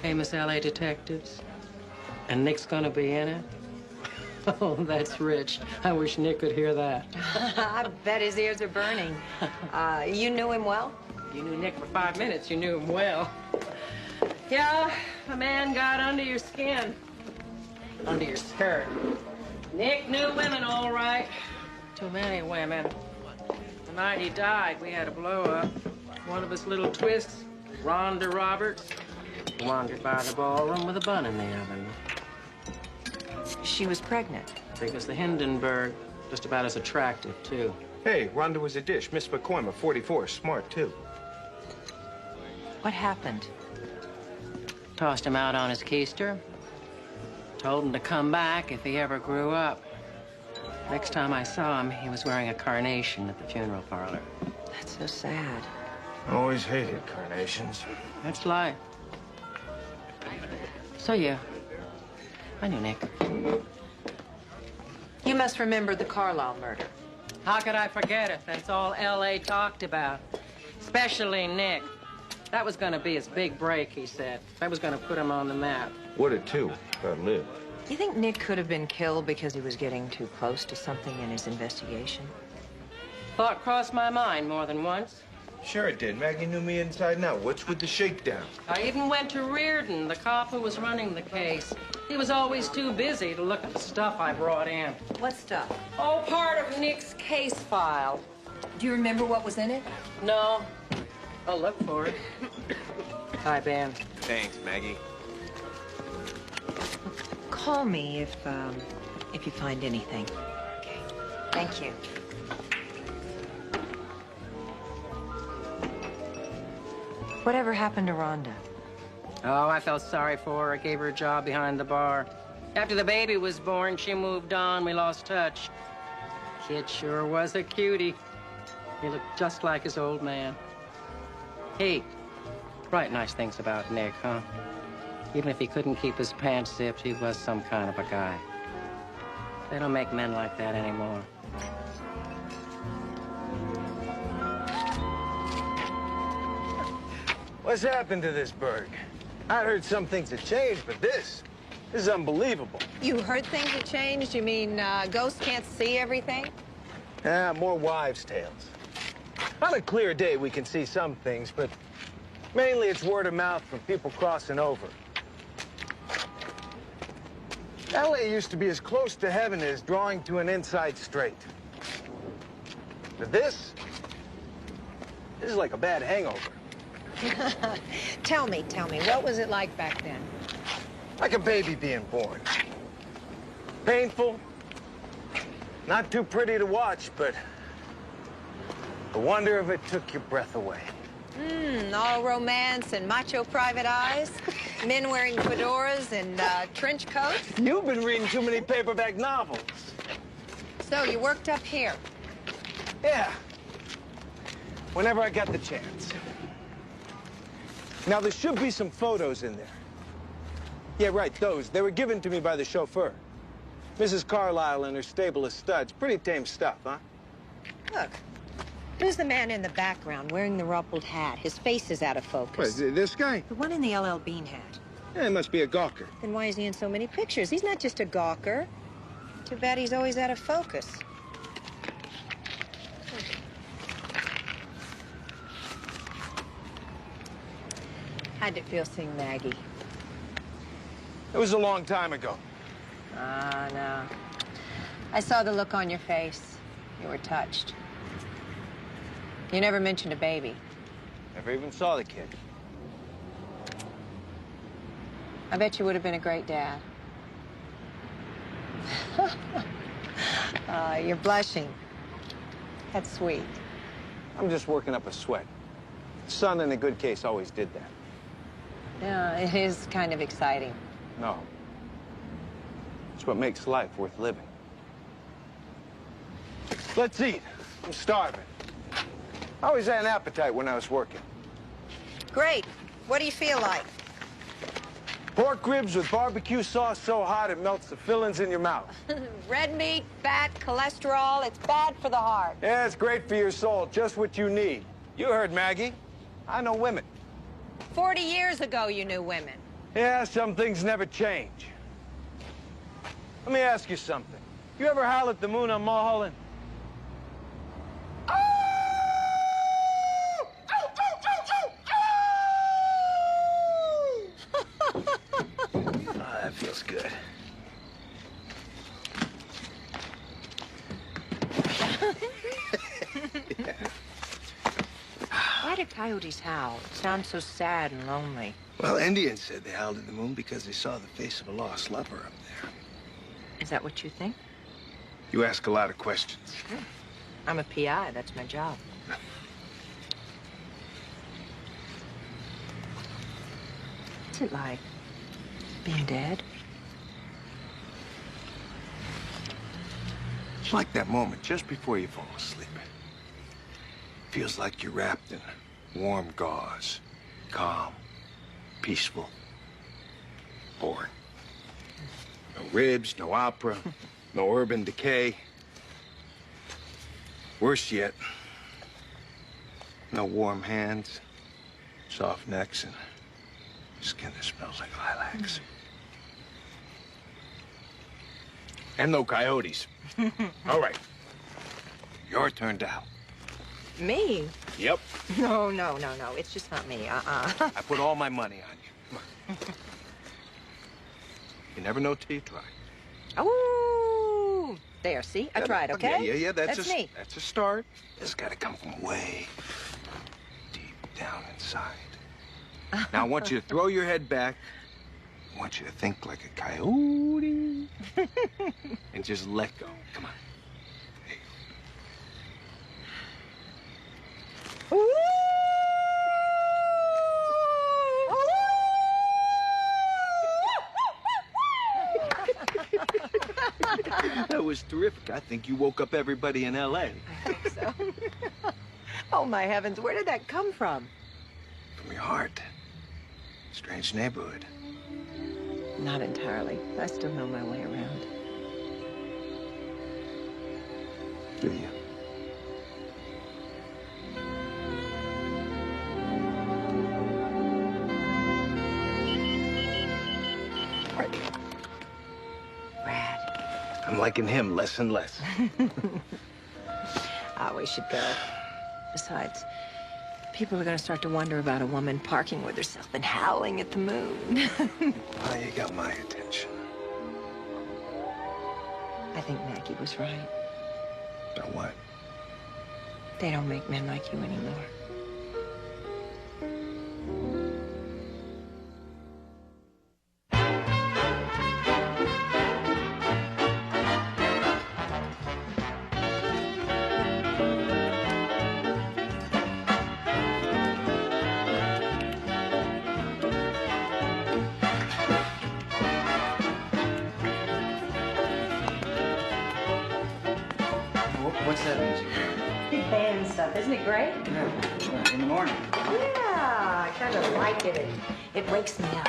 Famous LA detectives? And Nick's gonna be in it? Oh, that's rich. I wish Nick could hear that. I bet his ears are burning. You knew him well? You knew Nick for 5 minutes, you knew him well. Yeah, a man got under your skin. Under your skirt. Nick knew women, all right. Too many women. The night he died, we had a blow-up. One of his little twists, Rhonda Roberts, wandered by the ballroom with a bun in the oven. She was pregnant. Big as the Hindenburg. Just about as attractive, too. Hey, Rhonda was a dish. Miss McCormick, 44, smart, too. What happened? Tossed him out on his keister. Told him to come back if he ever grew up. Next time I saw him, he was wearing a carnation at the funeral parlor. That's so sad. I always hated carnations. That's life. So, yeah. I knew Nick. You must remember the Carlile murder. How could I forget it? That's all L.A. talked about. Especially Nick. That was gonna be his big break, he said. That was gonna put him on the map. What a two. God live. You think Nick could have been killed because he was getting too close to something in his investigation? Thought crossed my mind more than once. Sure it did. Maggie knew me inside and out. What's with the shakedown? I even went to Reardon, the cop who was running the case. He was always too busy to look at the stuff I brought in. What stuff? Oh, part of Nick's case file. Do you remember what was in it? No. I'll look for it. Hi, Ben. Thanks, Maggie. Call me if you find anything. Okay. Thank you. Whatever happened to Rhonda? Oh, I felt sorry for her. I gave her a job behind the bar. After the baby was born, she moved on. We lost touch. Kid sure was a cutie. He looked just like his old man. Hey, write nice things about Nick, huh? Even if he couldn't keep his pants zipped, he was some kind of a guy. They don't make men like that anymore. What's happened to this burg? I heard some things had changed, but this is unbelievable. You heard things have changed? You mean ghosts can't see everything? Yeah, more wives' tales. On a clear day, we can see some things, but mainly it's word of mouth from people crossing over. LA used to be as close to heaven as drawing to an inside straight. But this is like a bad hangover. Tell me, what was it like back then? Like a baby being born. Painful, not too pretty to watch, but the wonder of it took your breath away. All romance and macho private eyes, men wearing fedoras and trench coats. You've been reading too many paperback novels. So you worked up here? Yeah, whenever I got the chance. Now, there should be some photos in there. Yeah, right, those. They were given to me by the chauffeur. Mrs. Carlile and her stable of studs. Pretty tame stuff, huh? Look, who's the man in the background wearing the ruffled hat? His face is out of focus. What, this guy? The one in the LL Bean hat. Yeah, he must be a gawker. Then why is he in so many pictures? He's not just a gawker. Too bad he's always out of focus. How'd it feel seeing Maggie? It was a long time ago. Ah, no. I saw the look on your face. You were touched. You never mentioned a baby. Never even saw the kid. I bet you would have been a great dad. You're blushing. That's sweet. I'm just working up a sweat. The sun in a good case always did that. Yeah, it is kind of exciting. No. It's what makes life worth living. Let's eat. I'm starving. I always had an appetite when I was working. Great. What do you feel like? Pork ribs with barbecue sauce so hot it melts the fillings in your mouth. Red meat, fat, cholesterol, it's bad for the heart. Yeah, it's great for your soul, just what you need. You heard Maggie. I know women. 40 years ago, you knew women. Yeah, some things never change. Let me ask you something. You ever howl at the moon on Mulholland? That feels good. Yeah. Why do coyotes howl? It sounds so sad and lonely. Well, Indians said they howled at the moon because they saw the face of a lost lover up there. Is that what you think? You ask a lot of questions. I'm a PI. That's my job. What's it like, being dead? It's like that moment just before you fall asleep. Feels like you're wrapped in warm gauze, calm, peaceful, boring. No ribs, no opera, no urban decay. Worse yet, no warm hands, soft necks, and skin that smells like lilacs. And no coyotes. All right. Your turn to howl. Me? Yep. No. It's just not me. I put all my money on you. You never know till you try. Oh, there. See, I tried. Okay. Yeah. That's me. That's a start. It's got to come from way deep down inside. Now I want you to throw your head back. I want you to think like a coyote, and just let go. Come on. That was terrific. I think you woke up everybody in L.A. I hope so. Oh, my heavens. Where did that come from? From your heart. Strange neighborhood. Not entirely. I still know my way around. Do you? I'm liking him less and less. I always should go. Besides, people are going to start to wonder about a woman parking with herself and howling at the moon. Well, you got my attention. I think Maggie was right. About what? They don't make men like you anymore. What's that music? Big band stuff, isn't it great? Yeah, in the morning. Yeah, I kind of like it. It wakes me up.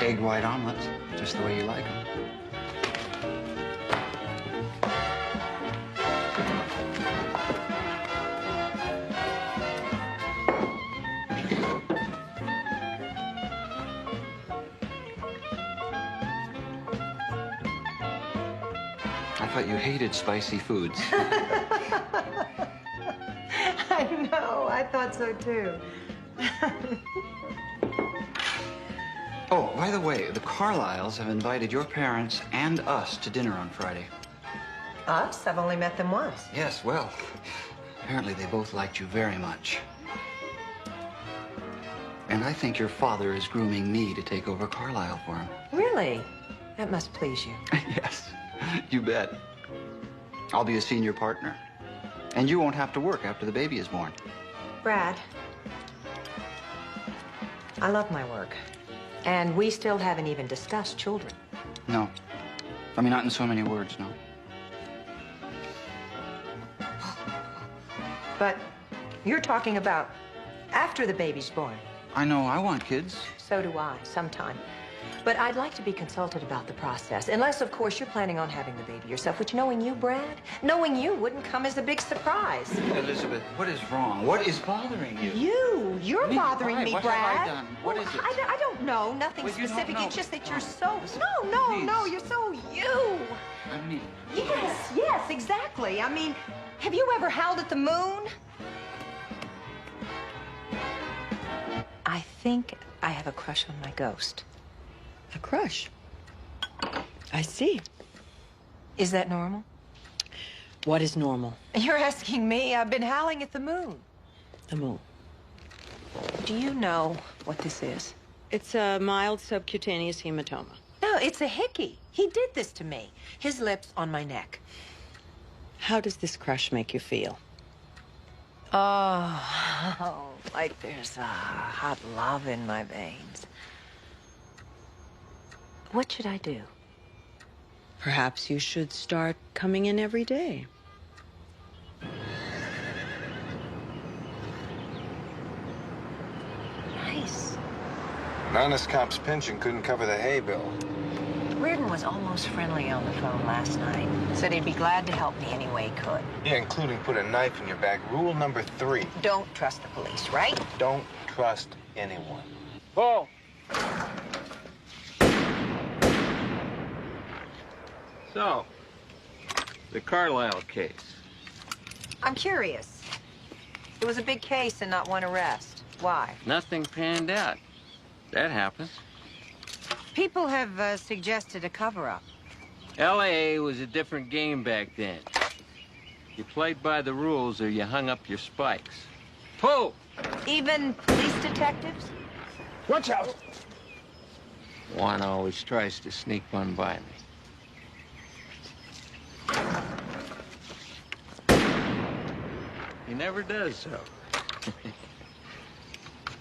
Egg white omelets, just the way you like them. I thought you hated spicy foods. I know, I thought so too. Oh, by the way, the Carliles have invited your parents and us to dinner on Friday. Us? I've only met them once. Yes, well, apparently they both liked you very much. And I think your father is grooming me to take over Carlisle for him. Really? That must please you. Yes, you bet. I'll be a senior partner. And you won't have to work after the baby is born. Brad, I love my work. And we still haven't even discussed children. No. I mean, not in so many words, no. But you're talking about after the baby's born. I know I want kids. So do I, sometime. But I'd like to be consulted about the process. Unless, of course, you're planning on having the baby yourself, which, knowing you, Brad, knowing you wouldn't come as a big surprise. Elizabeth, what is wrong? What is bothering you? You're bothering Why? me, What Brad. have I done? What is it? I don't know. Nothing Well, you don't specific. know. It's just that you're No. so... No, you're so you. I mean... Yes, exactly. I mean, have you ever howled at the moon? I think I have a crush on my ghost. A crush? I see. Is that normal? What is normal? You're asking me. I've been howling at the moon. The moon. Do you know what this is? It's a mild subcutaneous hematoma. No, it's a hickey. He did this to me. His lips on my neck. How does this crush make you feel? Oh, like there's a hot lava in my veins. What should I do? Perhaps you should start coming in every day. Nice. An honest cop's pension couldn't cover the hay bill. Reardon was almost friendly on the phone last night. Said he'd be glad to help me any way he could. Yeah, including put a knife in your back. Rule number 3. Don't trust the police, right? Don't trust anyone. Paul! So, the Carlile case. I'm curious. It was a big case and not one arrest. Why? Nothing panned out. That happens. People have suggested a cover-up. LAA was a different game back then. You played by the rules or you hung up your spikes. Pull! Even police detectives? Watch out! One always tries to sneak one by me. He never does so.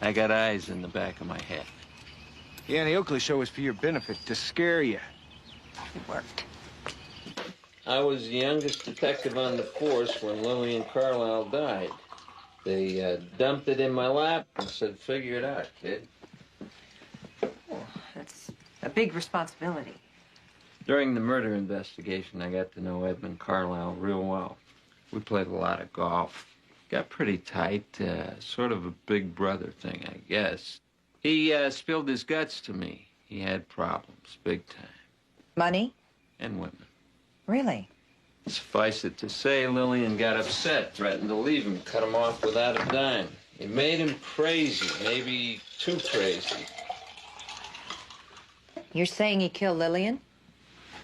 I got eyes in the back of my head. Yeah, the Oakley show was for your benefit, to scare you. It worked. I was the youngest detective on the force when Lillian Carlile died. They dumped it in my lap and said, figure it out, kid. Oh, that's a big responsibility. During the murder investigation, I got to know Edmund Carlile real well. We played a lot of golf. Got pretty tight, sort of a big brother thing, I guess. He spilled his guts to me. He had problems, big time. Money? And women. Really? Suffice it to say, Lillian got upset, threatened to leave him, cut him off without a dime. It made him crazy, maybe too crazy. You're saying he killed Lillian?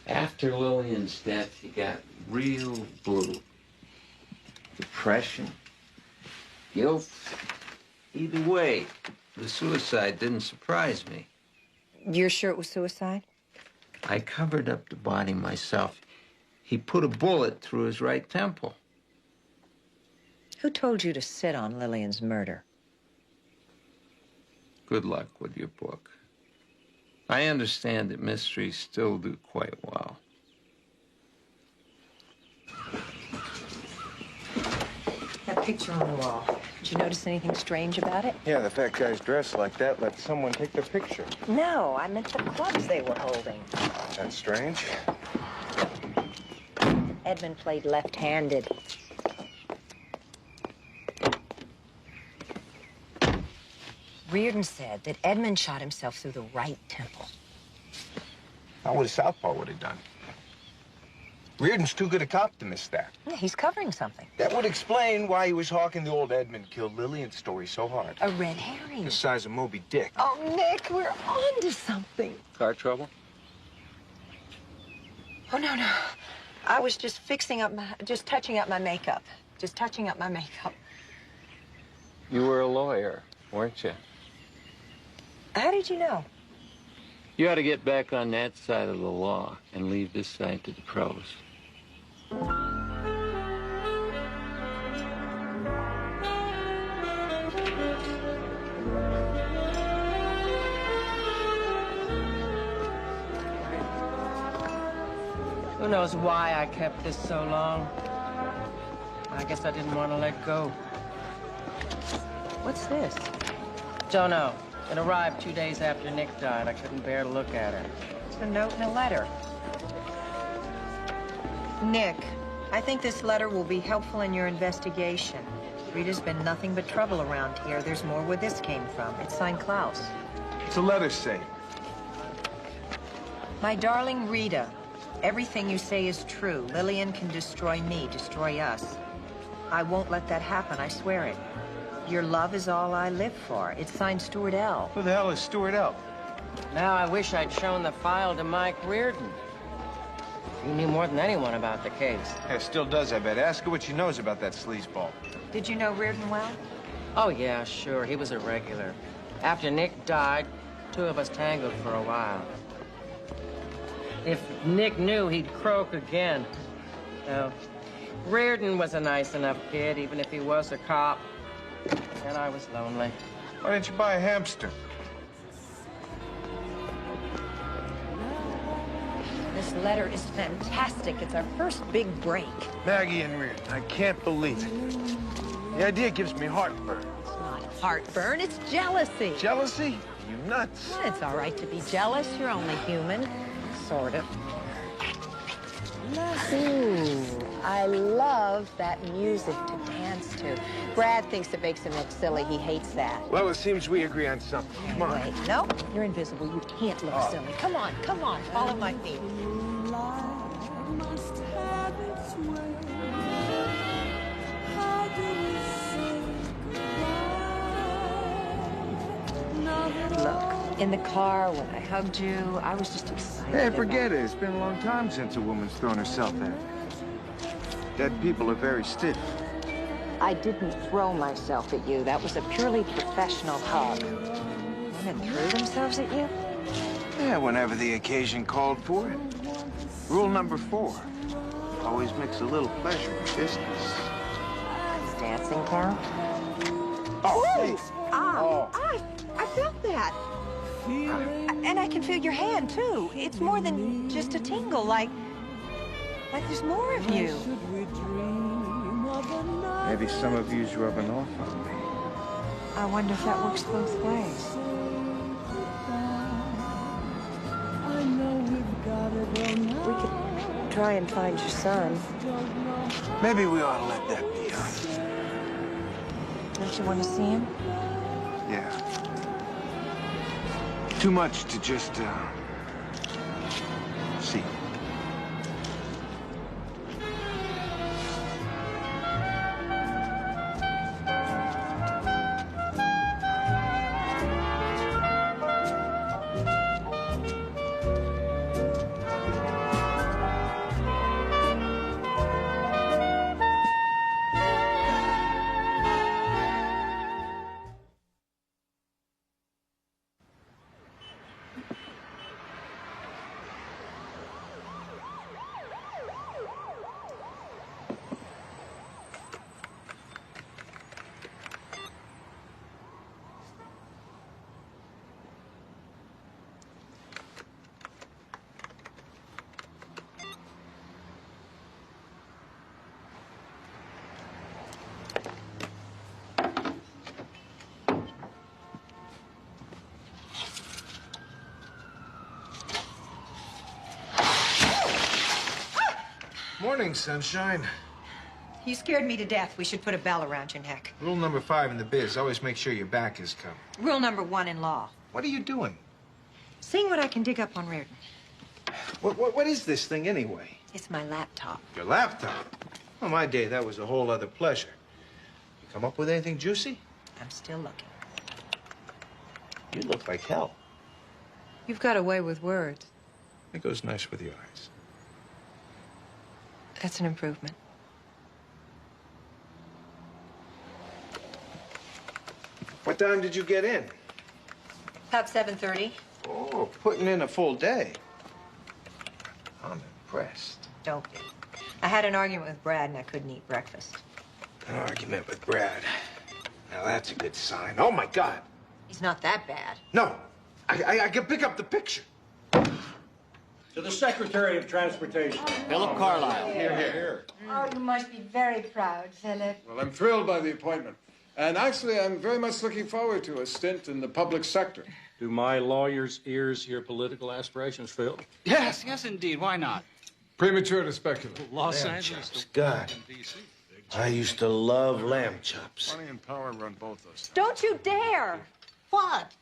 After Lillian's death, he got real blue. Depression, guilt. Either way, the suicide didn't surprise me. You're sure it was suicide? I covered up the body myself. He put a bullet through his right temple. Who told you to sit on Lillian's murder? Good luck with your book. I understand that mysteries still do quite well. That picture on the wall. Did you notice anything strange about it? Yeah, the fat guy's dressed like that. Let someone take the picture. No, I meant the clubs they were holding. That's strange. Edmund played left-handed. Reardon said that Edmund shot himself through the right temple. How would a southpaw would have done? Reardon's too good a cop to miss that. Yeah, he's covering something. That would explain why he was hawking the old Edmund killed Lillian story so hard. A red herring. The size of Moby Dick. Oh, Nick, we're on to something. Car trouble? Oh, no. I was just touching up my makeup. Just touching up my makeup. You were a lawyer, weren't you? How did you know? You ought to get back on that side of the law and leave this side to the pros. Who knows why I kept this so long? I guess I didn't want to let go. What's this? Don't know. It arrived 2 days after Nick died. I couldn't bear to look at it. It's a note and a letter. Nick, I think this letter will be helpful in your investigation. Rita's been nothing but trouble around here. There's more where this came from. It's signed Klaus. What's the letter say? My darling Rita, everything you say is true. Lillian can destroy me, destroy us. I won't let that happen, I swear it. Your love is all I live for. It's signed Stuart L. Who the hell is Stuart L? Now I wish I'd shown the file to Mike Reardon. He knew more than anyone about the case. Yeah, still does, I bet. Ask her what she knows about that sleazeball. Did you know Reardon well? Oh, yeah, sure. He was a regular. After Nick died, two of us tangled for a while. If Nick knew, he'd croak again. No. Reardon was a nice enough kid, even if he was a cop. And I was lonely. Why didn't you buy a hamster? This letter is fantastic. It's our first big break. Maggie and Reardon, I can't believe it. The idea gives me heartburn. It's not heartburn, it's jealousy. Jealousy? You nuts. Well, it's all right to be jealous. You're only human. Sort of. Ooh, I love that music to dance to. Brad thinks it makes him look silly. He hates that. Well, it seems we agree on something. Come on. Wait, no, you're invisible. You can't look silly. Come on, follow my feet. Look, in the car when I hugged you, I was just excited. Hey, forget it. It's been a long time since a woman's thrown herself at me. Dead people are very stiff. I didn't throw myself at you. That was a purely professional hug. Women threw themselves at you? Yeah, whenever the occasion called for it. Rule number 4. Always mix a little pleasure with business. Does dancing count? Oh, hey. I felt that. And I can feel your hand, too. It's more than just a tingle, like there's more of you. Maybe some of you's rubbing off on me. I wonder if that works both ways. I know we've got it all night. try and find your son. Maybe we ought to let that be, huh? Don't you want to see him? Yeah. Too much to just, see. Morning, sunshine. You scared me to death. We should put a bell around your neck. Rule number 5 in the biz, always make sure your back is covered. Rule number 1 in law. What are you doing? Seeing what I can dig up on Reardon. What is this thing anyway? It's my laptop. Your laptop? On my day, that was a whole other pleasure. You come up with anything juicy? I'm still looking. You look like hell. You've got a way with words. It goes nice with your eyes. That's an improvement. What time did you get in? About 7:30. Oh, putting in a full day. I'm impressed. Don't be. I had an argument with Brad and I couldn't eat breakfast. An argument with Brad. Now that's a good sign. Oh, my God. He's not that bad. No. I can pick up the picture. To the Secretary of Transportation. Philip Carlile. Here. Oh, you must be very proud, Philip. Well, I'm thrilled by the appointment. And actually, I'm very much looking forward to a stint in the public sector. Do my lawyer's ears hear political aspirations, Phil? Yes, indeed. Why not? Premature to speculate. Los Lamb Angeles. chops. God. I used to love lamb chops. Money and power run both those. Don't you dare! What?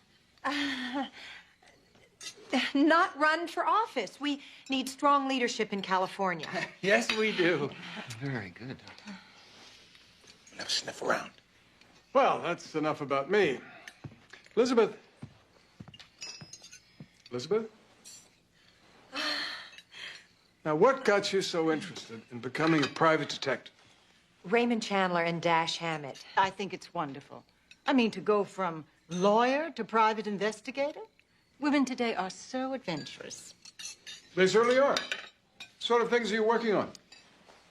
Not run for office. We need strong leadership in California. Yes, we do. Very good. Now sniff around. Well, that's enough about me. Elizabeth. Elizabeth? Now, what got you so interested in becoming a private detective? Raymond Chandler and Dash Hammett. I think it's wonderful. I mean, to go from lawyer to private investigator? Women today are so adventurous. They certainly are. What sort of things are you working on?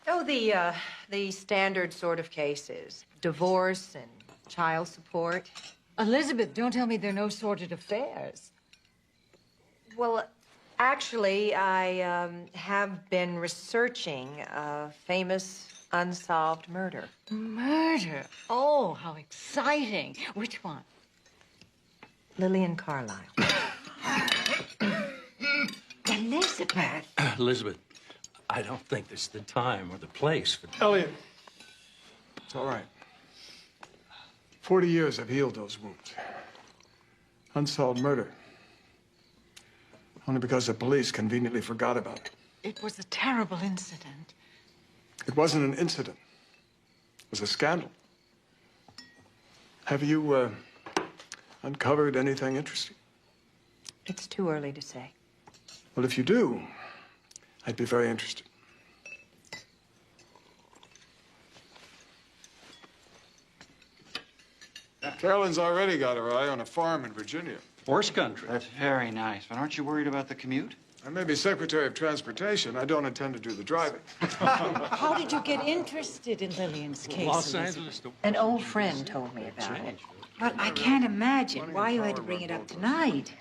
Oh, the standard sort of cases. Divorce and child support. Elizabeth, don't tell me there are no sordid affairs. Well, actually, I have been researching a famous unsolved murder. Murder? Oh, how exciting. Which one? Lillian Carlile. Elizabeth. Elizabeth, I don't think this is the time or the place for... Elliot, it's all right. 40 years I've healed those wounds. Unsolved murder. Only because the police conveniently forgot about it. It was a terrible incident. It wasn't an incident. It was a scandal. Have you, uncovered anything interesting? It's too early to say. Well, if you do, I'd be very interested. Carolyn's already got her eye on a farm in Virginia. Horse country. That's very nice. But aren't you worried about the commute? I may be Secretary of Transportation. I don't intend to do the driving. How did you get interested in Lillian's case, Los Elizabeth? Angeles. An old friend told me about it. But I can't imagine why you had to bring it up tonight.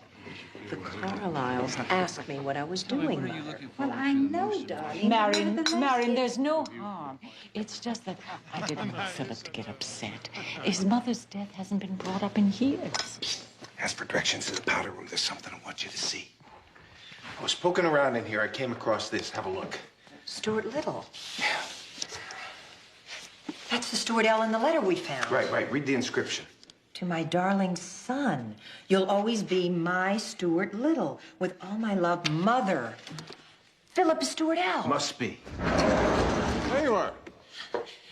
The Carliles asked me what I was doing, Mother. Well, I know, darling. Marion, there's no harm. It's just that I didn't want Philip to get upset. His mother's death hasn't been brought up in years. As for directions to the powder room, there's something I want you to see. I was poking around in here. I came across this. Have a look. Stuart Little. That's the Stuart L in the letter we found. Right. Read the inscription. To my darling son, you'll always be my Stuart Little. With all my love, Mother. Philip Stuart L. Must be. There you are.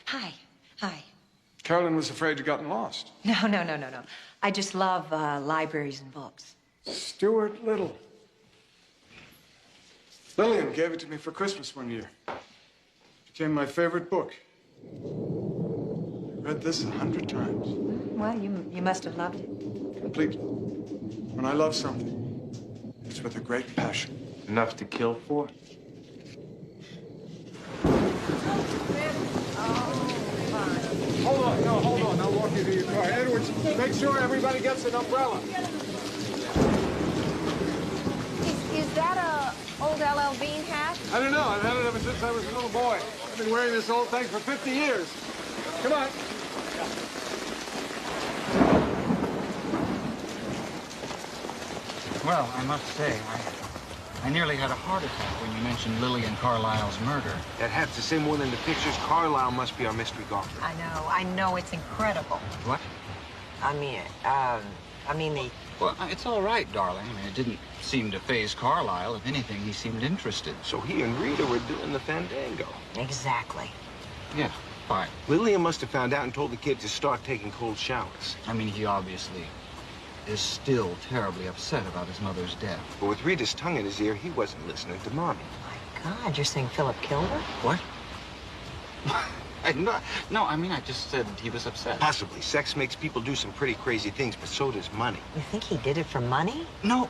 Hi. Carolyn was afraid you'd gotten lost. No. I just love libraries and books. Stuart Little. Lillian gave it to me for Christmas one year. It became my favorite book. I read this 100 times. Well, you must have loved it. Completely. When I love something, it's with a great passion. Enough to kill for? Hold on. I'll walk you to your car. Edwards, make sure everybody gets an umbrella. Is that a old LL Bean hat? I don't know. I've had it ever since I was a little boy. I've been wearing this old thing for 50 years. Come on. Well, I must say, I nearly had a heart attack when you mentioned Lillian Carlile's murder. That hat's the same one in the pictures. Carlile must be our mystery golfer. I know, it's incredible. What? the... Well, it's all right, darling. I mean, it didn't seem to faze Carlile. If anything, he seemed interested. So he and Rita were doing the fandango. Exactly. Yeah, fine. Lillian must have found out and told the kid to start taking cold showers. I mean, he obviously is still terribly upset about his mother's death. But with Rita's tongue in his ear, he wasn't listening to Mommy. God, you're saying Philip killed her? What? No, I mean, I just said he was upset. Possibly. Sex makes people do some pretty crazy things, but so does money. You think he did it for money? No,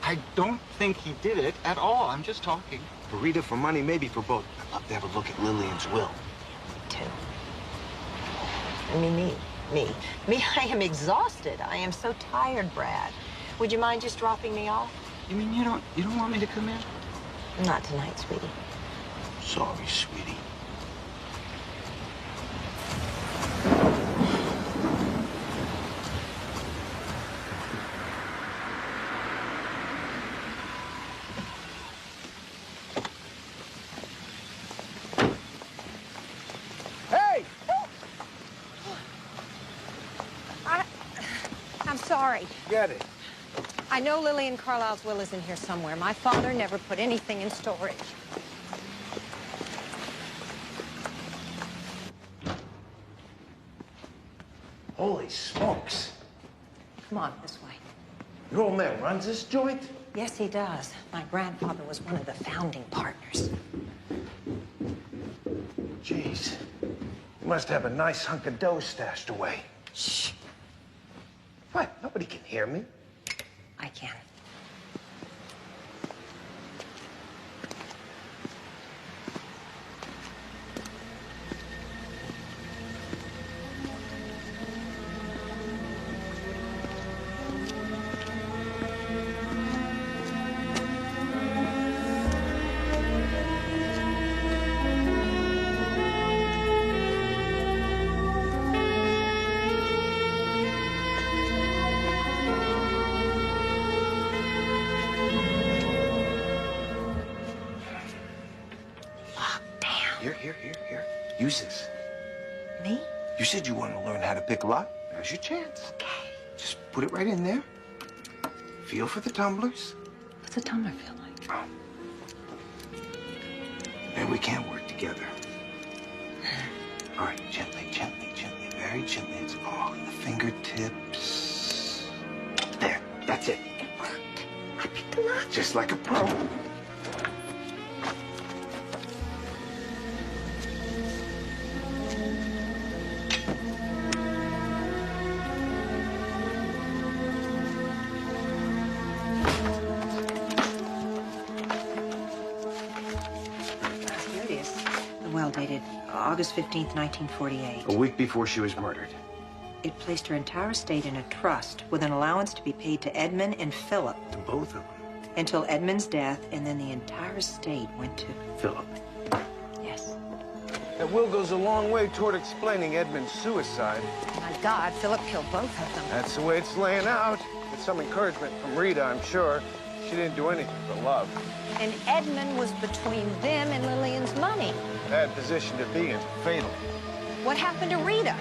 I don't think he did it at all. I'm just talking. For Rita, for money, maybe for both. I'd love to have a look at Lillian's will. Me too. I mean, me, I am exhausted. I am so tired, Brad. Would you mind just dropping me off? You mean you don't want me to come in? Not tonight, sweetie. Sorry, sweetie. Hey! I'm sorry. Get it. I know Lillian Carlile's will is in here somewhere. My father never put anything in storage. Holy smokes. Come on, this way. Your old man runs this joint? Yes, he does. My grandfather was one of the founding partners. Jeez. You must have a nice hunk of dough stashed away. Shh. What? Nobody can hear me. I can. Here. Use this. Me? You said you wanted to learn how to pick lock. There's your chance. Okay. Just put it right in there. Feel for the tumblers. What's a tumbler feel like? Oh. Maybe we can't work together. All right, gently, very gently. It's all in the fingertips. There, that's it. I picked a lock. Just like a pro. Dated August 15th, 1948. A week before she was murdered. It placed her entire estate in a trust with an allowance to be paid to Edmund and Philip. To both of them? Until Edmund's death, and then the entire estate went to... Philip. Yes. That will goes a long way toward explaining Edmund's suicide. My God, Philip killed both of them. That's the way it's laying out. With some encouragement from Rita, I'm sure. She didn't do anything for love. And Edmund was between them and Lillian's money. Bad position to be in. Fatal. What happened to Rita?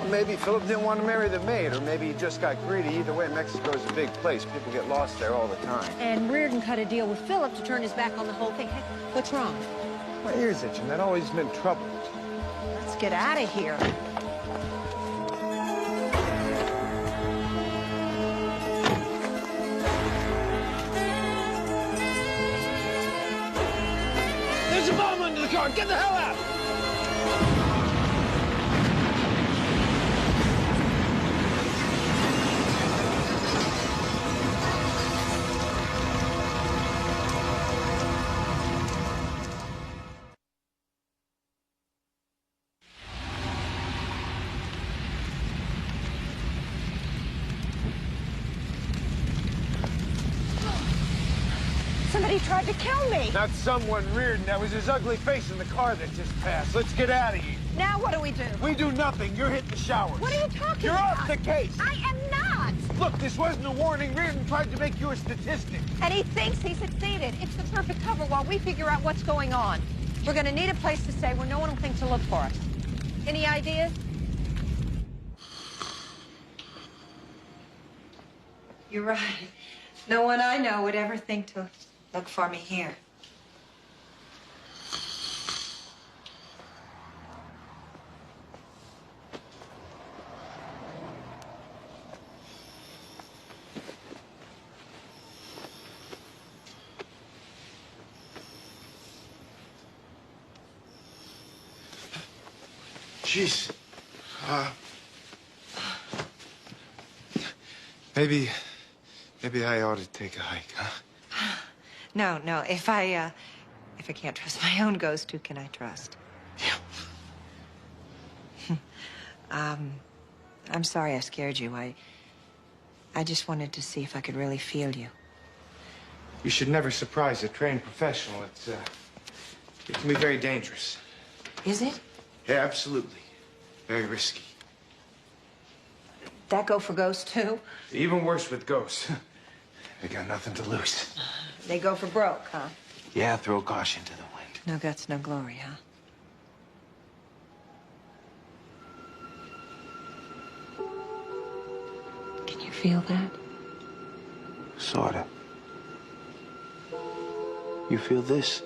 Well, maybe Philip didn't want to marry the maid, or maybe he just got greedy. Either way, Mexico's a big place. People get lost there all the time. And Reardon cut a deal with Philip to turn his back on the whole thing. Hey, what's wrong? My ear's itching. That always meant trouble. Let's get out of here. There's a bomb under the car. Get the hell out! Somebody tried to kill me. Not someone, Reardon. That was his ugly face in the car that just passed. Let's get out of here. Now what do we do? We do nothing. You're hitting the showers. What are you talking You're about? off the case. I am not. Look, this wasn't a warning. Reardon tried to make you a statistic. And he thinks he succeeded. It's the perfect cover while we figure out what's going on. We're going to need a place to stay where no one will think to look for us. Any ideas? You're right. No one I know would ever think to look for me here. Jeez. Maybe I ought to take a hike, huh? No. If I can't trust my own ghost, who can I trust? Yeah. I'm sorry I scared you. I just wanted to see if I could really feel you. You should never surprise a trained professional. It can be very dangerous. Is it? Yeah, absolutely. Very risky. That go for ghosts, too? Even worse with ghosts. They got nothing to lose. They go for broke, huh? Yeah, throw caution to the wind. No guts, no glory, huh? Can you feel that? Sorta. You feel this?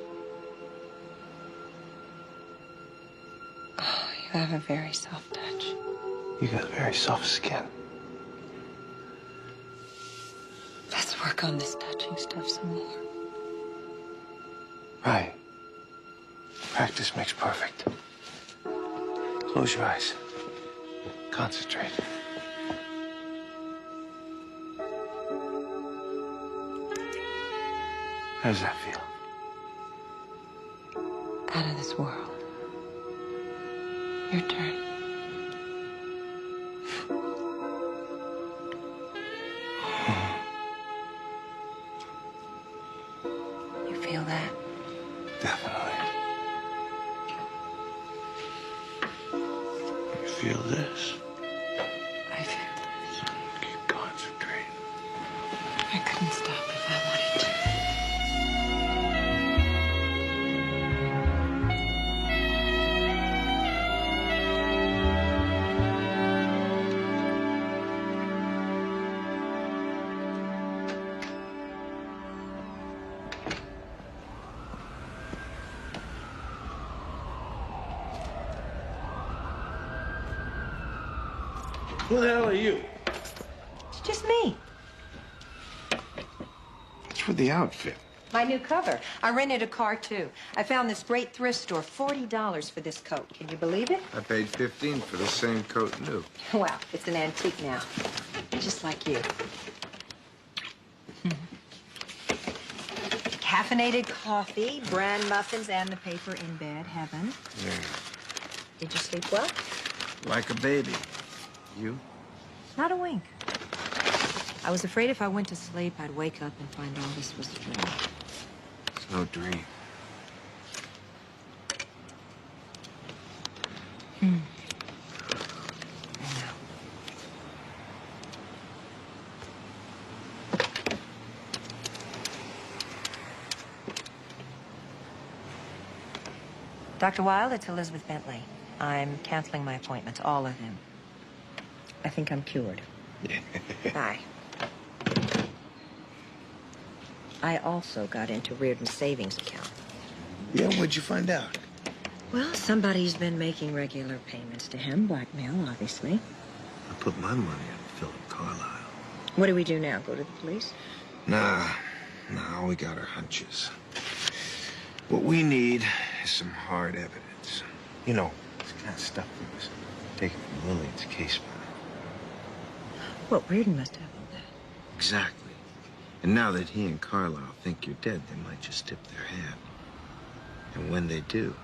Oh, you have a very soft touch. You got very soft skin. Let's work on this touching stuff some more. Right. Practice makes perfect. Close your eyes. Concentrate. How does that feel? Out of this world. Your turn. You feel that? Definitely. You feel this? I feel this. Keep concentrating. I couldn't stop if I wanted to. Who the hell are you? It's just me. What's with the outfit? My new cover. I rented a car, too. I found this great thrift store. $40 for this coat. Can you believe it? I paid $15 for the same coat new. Well, it's an antique now. Just like you. Caffeinated coffee, bran muffins, and the paper in bed. Heaven. Yeah. Did you sleep well? Like a baby. You? Not a wink. I was afraid if I went to sleep, I'd wake up and find all this was a dream. It's no dream. Dr. Wilde, it's Elizabeth Bentley. I'm canceling my appointments, all of them. I think I'm cured. Bye. I also got into Reardon's savings account. Yeah, what'd you find out? Well, somebody's been making regular payments to him. Blackmail, obviously. I put my money on Philip Carlile. What do we do now? Go to the police? Nah, we got our hunches. What we need is some hard evidence. You know, this kind of stuff that was taken from Lillian's case file. Well, Reardon must have all that. Exactly. And now that he and Carlile think you're dead, they might just tip their hand. And when they do,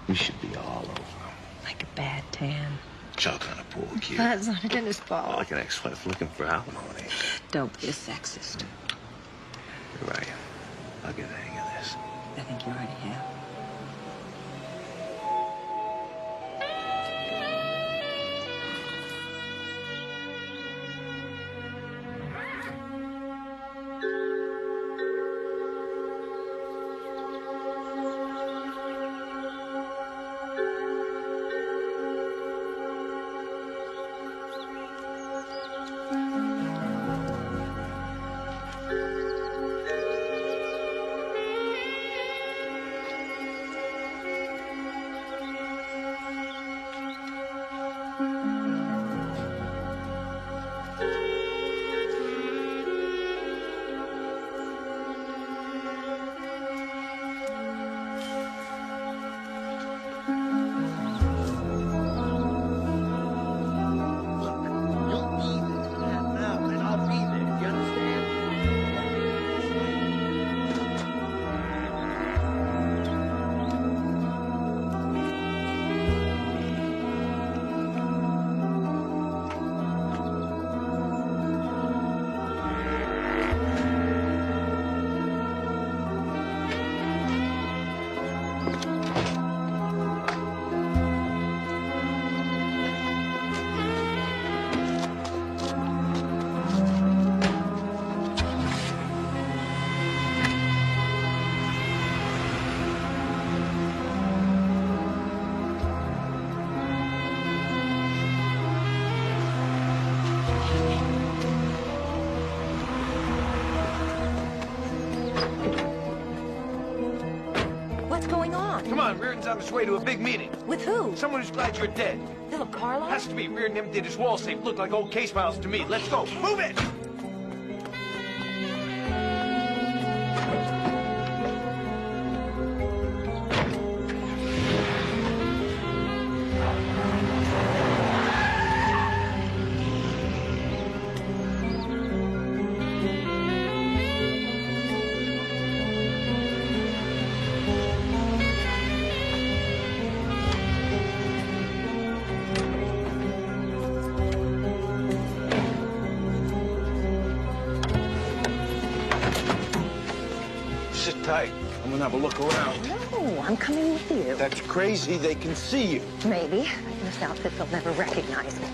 we should be all over them. Like a bad tan. Chalk on a pool cue. That's on a tennis ball. Like an ex-wife looking for alimony. Don't be a sexist. You're right. I'll get the hang of this. I think you already have. On his way to a big meeting. With who? Someone who's glad you're dead. Philip Carlile? Has to be. Reardon emptied his wall safe. Looked like old case files to me. Let's go. Move it! Sit tight. I'm gonna have a look around. No, I'm coming with you. That's crazy. They can see you. Maybe. This outfit they'll never recognize me.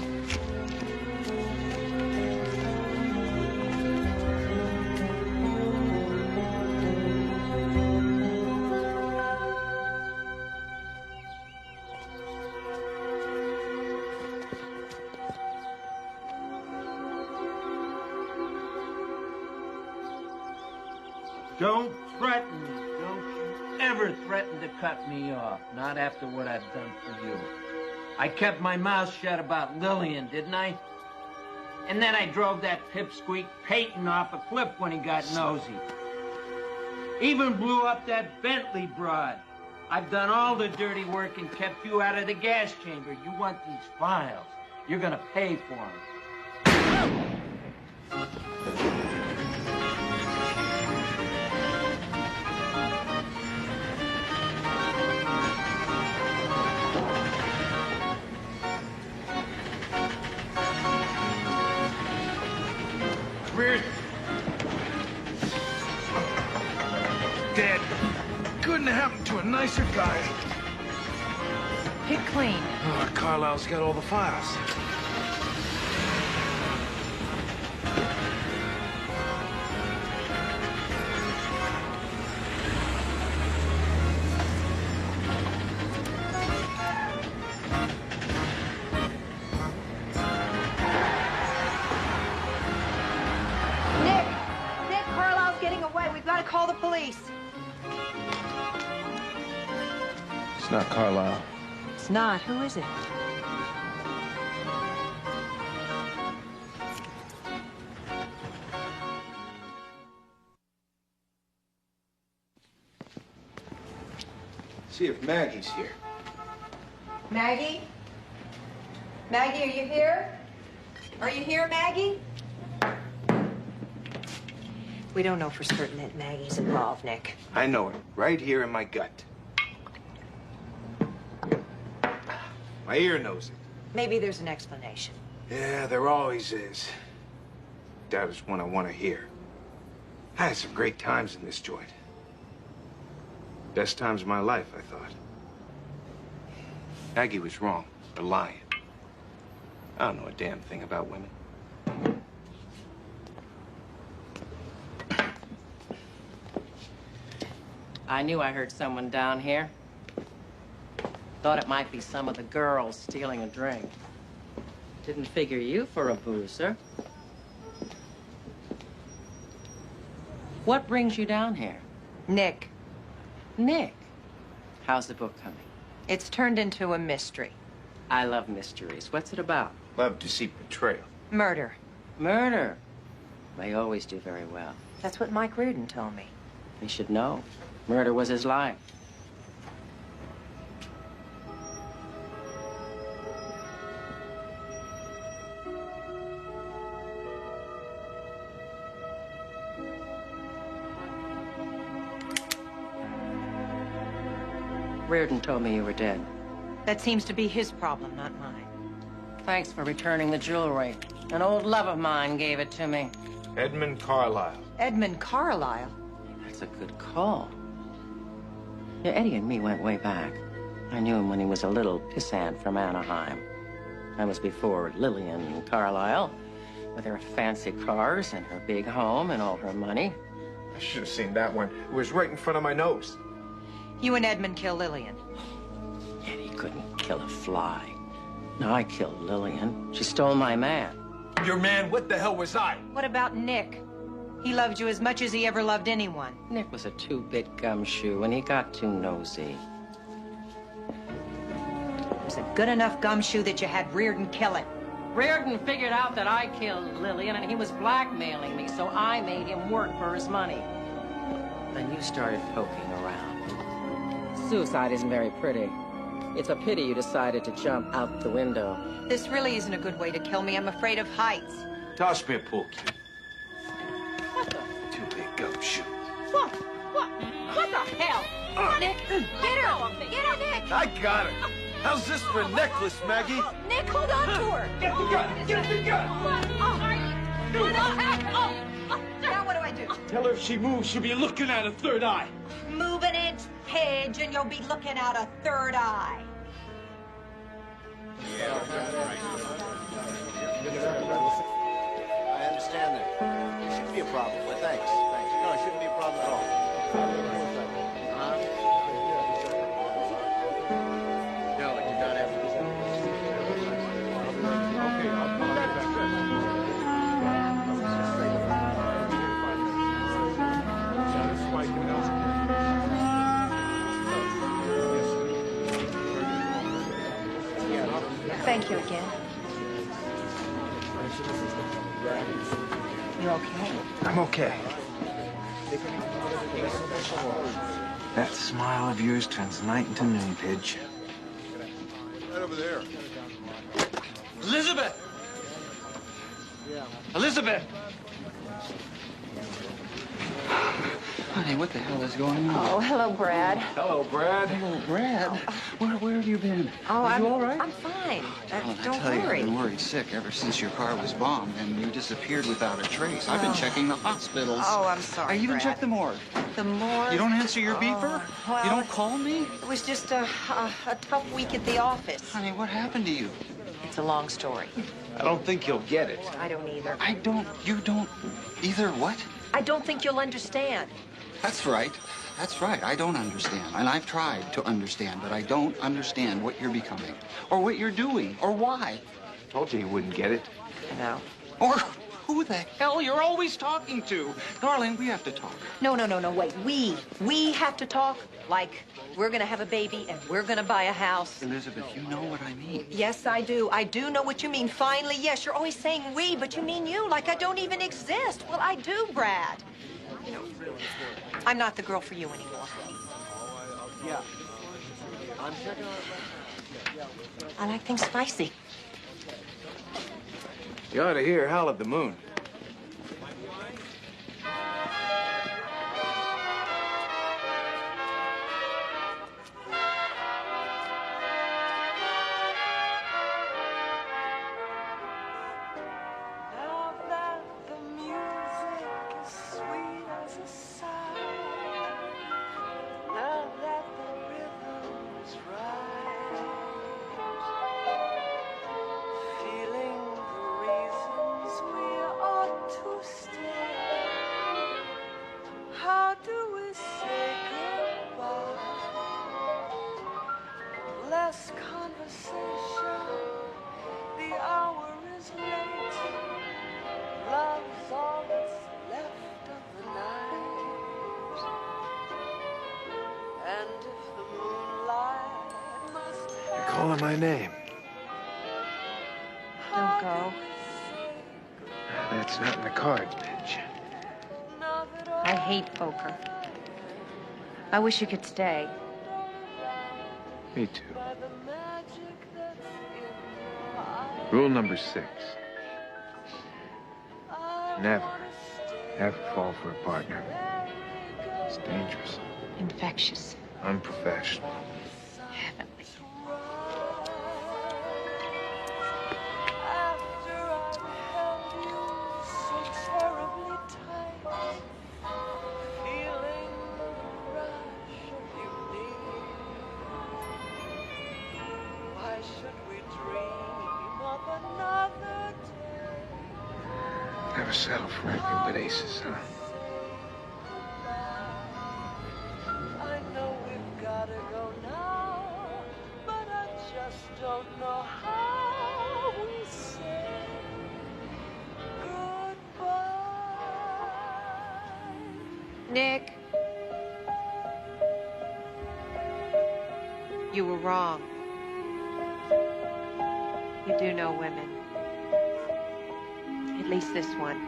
Don't threaten me. Don't you ever threaten to cut me off. Not after what I've done for you. I kept my mouth shut about Lillian, didn't I? And then I drove that pipsqueak Payton off a cliff when he got nosy. Even blew up that Bentley broad. I've done all the dirty work and kept you out of the gas chamber. You want these files. You're gonna pay for them. Dead. Couldn't have happened to a nicer guy. Pick clean. Carlisle's got all the files. not Carlile. It's not. Who is it? See if Maggie's here. Maggie? Maggie, are you here? Are you here, Maggie? We don't know for certain that Maggie's involved, Nick. I know it, right here in my gut. My ear knows it. Maybe there's an explanation. Yeah, there always is. That is one I want to hear. I had some great times in this joint. Best times of my life, I thought. Maggie was wrong, or lying. I don't know a damn thing about women. I knew I heard someone down here. Thought it might be some of the girls stealing a drink. Didn't figure you for a boozer. What brings you down here? Nick. Nick. How's the book coming? It's turned into a mystery. I love mysteries. What's it about? Love, deceit, betrayal. Murder. Murder. They always do very well. That's what Mike Reardon told me. He should know. Murder was his life. Reardon told me you were dead. That seems to be his problem, not mine. Thanks for returning the jewelry. An old love of mine gave it to me. Edmund Carlile. Edmund Carlile? That's a good call. Yeah, Eddie and me went way back. I knew him when he was a little pissant from Anaheim. That was before Lillian Carlile, with her fancy cars and her big home and all her money. I should have seen that one. It was right in front of my nose. You and Edmund killed Lillian. Eddie couldn't kill a fly. No, I killed Lillian. She stole my man. Your man? What the hell was I? What about Nick? He loved you as much as he ever loved anyone. Nick was a two-bit gumshoe, and he got too nosy. It was a good enough gumshoe that you had Reardon kill it. Reardon figured out that I killed Lillian, and he was blackmailing me, so I made him work for his money. Then you started poking around. Suicide isn't very pretty. It's a pity you decided to jump out the window. This really isn't a good way to kill me. I'm afraid of heights. Toss me a pool cue. Too big gumshoe. What the hell? Nick, get her! Get her, Nick! I got her. How's this for a necklace, Maggie? Nick, hold on to her! Get the gun! Get the gun! Now what do I do? Tell her if she moves, she'll be looking at a third eye. Move an inch, Pidge, and you'll be looking out a third eye. I understand that. It shouldn't be a problem, but thanks. No, it shouldn't be a problem at all. No, it did not have to. Okay, I'll call you back. Thank you again. You okay? I'm okay. That smile of yours turns night into noon, Pidge. Right over there. Elizabeth! Elizabeth! Honey, what the hell is going on? Oh, hello, Brad. Hello, Brad. Hello, Brad. Where have you been? Oh, Are you all right? I'm fine. Well, Don't I tell you, worry. I've been worried sick ever since your car was bombed and you disappeared without a trace. I've been checking the hospitals. Oh, I'm sorry, I even Brad. checked the morgue. The morgue? You don't answer your beeper? Well, You don't call me? It was just a tough week at the office. Honey, what happened to you? It's a long story. I don't think you'll get it. I don't either. You don't either what? I don't think you'll understand. That's right. That's right. I don't understand. And I've tried to understand, but I don't understand what you're becoming, or what you're doing, or why. Told you wouldn't get it. I know. Who the hell you're always talking to? Darling, we have to talk. No, wait. We have to talk like we're gonna have a baby and we're gonna buy a house. Elizabeth, you know what I mean. Yes, I do. I do know what you mean. Finally, yes, you're always saying we, but you mean you, like I don't even exist. Well, I do, Brad. You know, I'm not the girl for you anymore. Yeah. I like things spicy. You ought to hear Howl at the Moon. Conversation, the hour is late. Love's all that's left of the night. And if the moonlight must You're calling my name. Don't go. That's not in the cards, bitch. I hate poker. I wish you could stay. Me too. Rule number 6. Never fall for a partner. It's dangerous. Infectious. Unprofessional. Heavenly. Never settle for anything but aces, huh? I know we've gotta go now, but I just don't know how we say goodbye. Nick. You were wrong. You do know women. At least this one.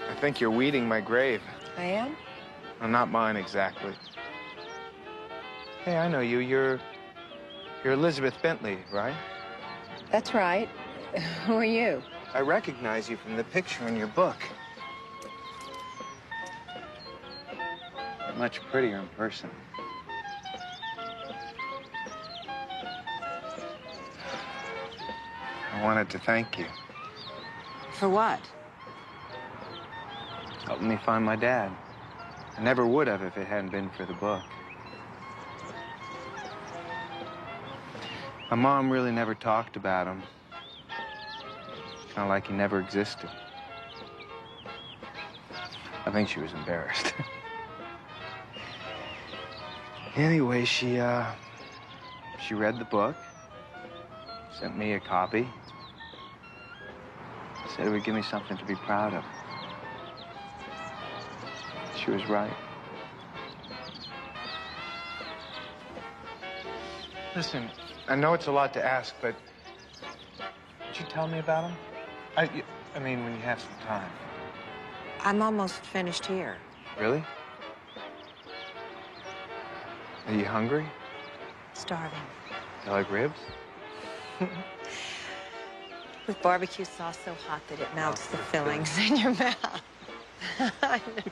I think you're weeding my grave. I am? Well, not mine exactly. Hey, I know you. You're Elizabeth Bentley, right? That's right. Who are you? I recognize you from the picture in your book. Much prettier in person. I wanted to thank you. For what? Helped me find my dad. I never would have if it hadn't been for the book. My mom really never talked about him. Kind of like he never existed. I think she was embarrassed. Anyway, she read the book, sent me a copy, said it would give me something to be proud of. She was right. Listen, I know it's a lot to ask, but would you tell me about him? I mean, when you have some time. I'm almost finished here. Really? Are you hungry? Starving. You like ribs? With barbecue sauce so hot that it melts the fillings in your mouth. I know.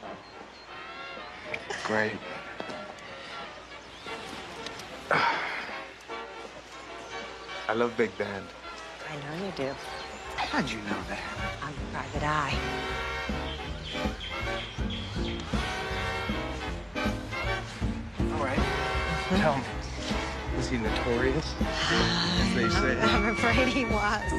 Great. I love big band. I know you do. How'd you know that? I'm a private eye. All right. Tell me, was he notorious, as they say? I'm afraid he was.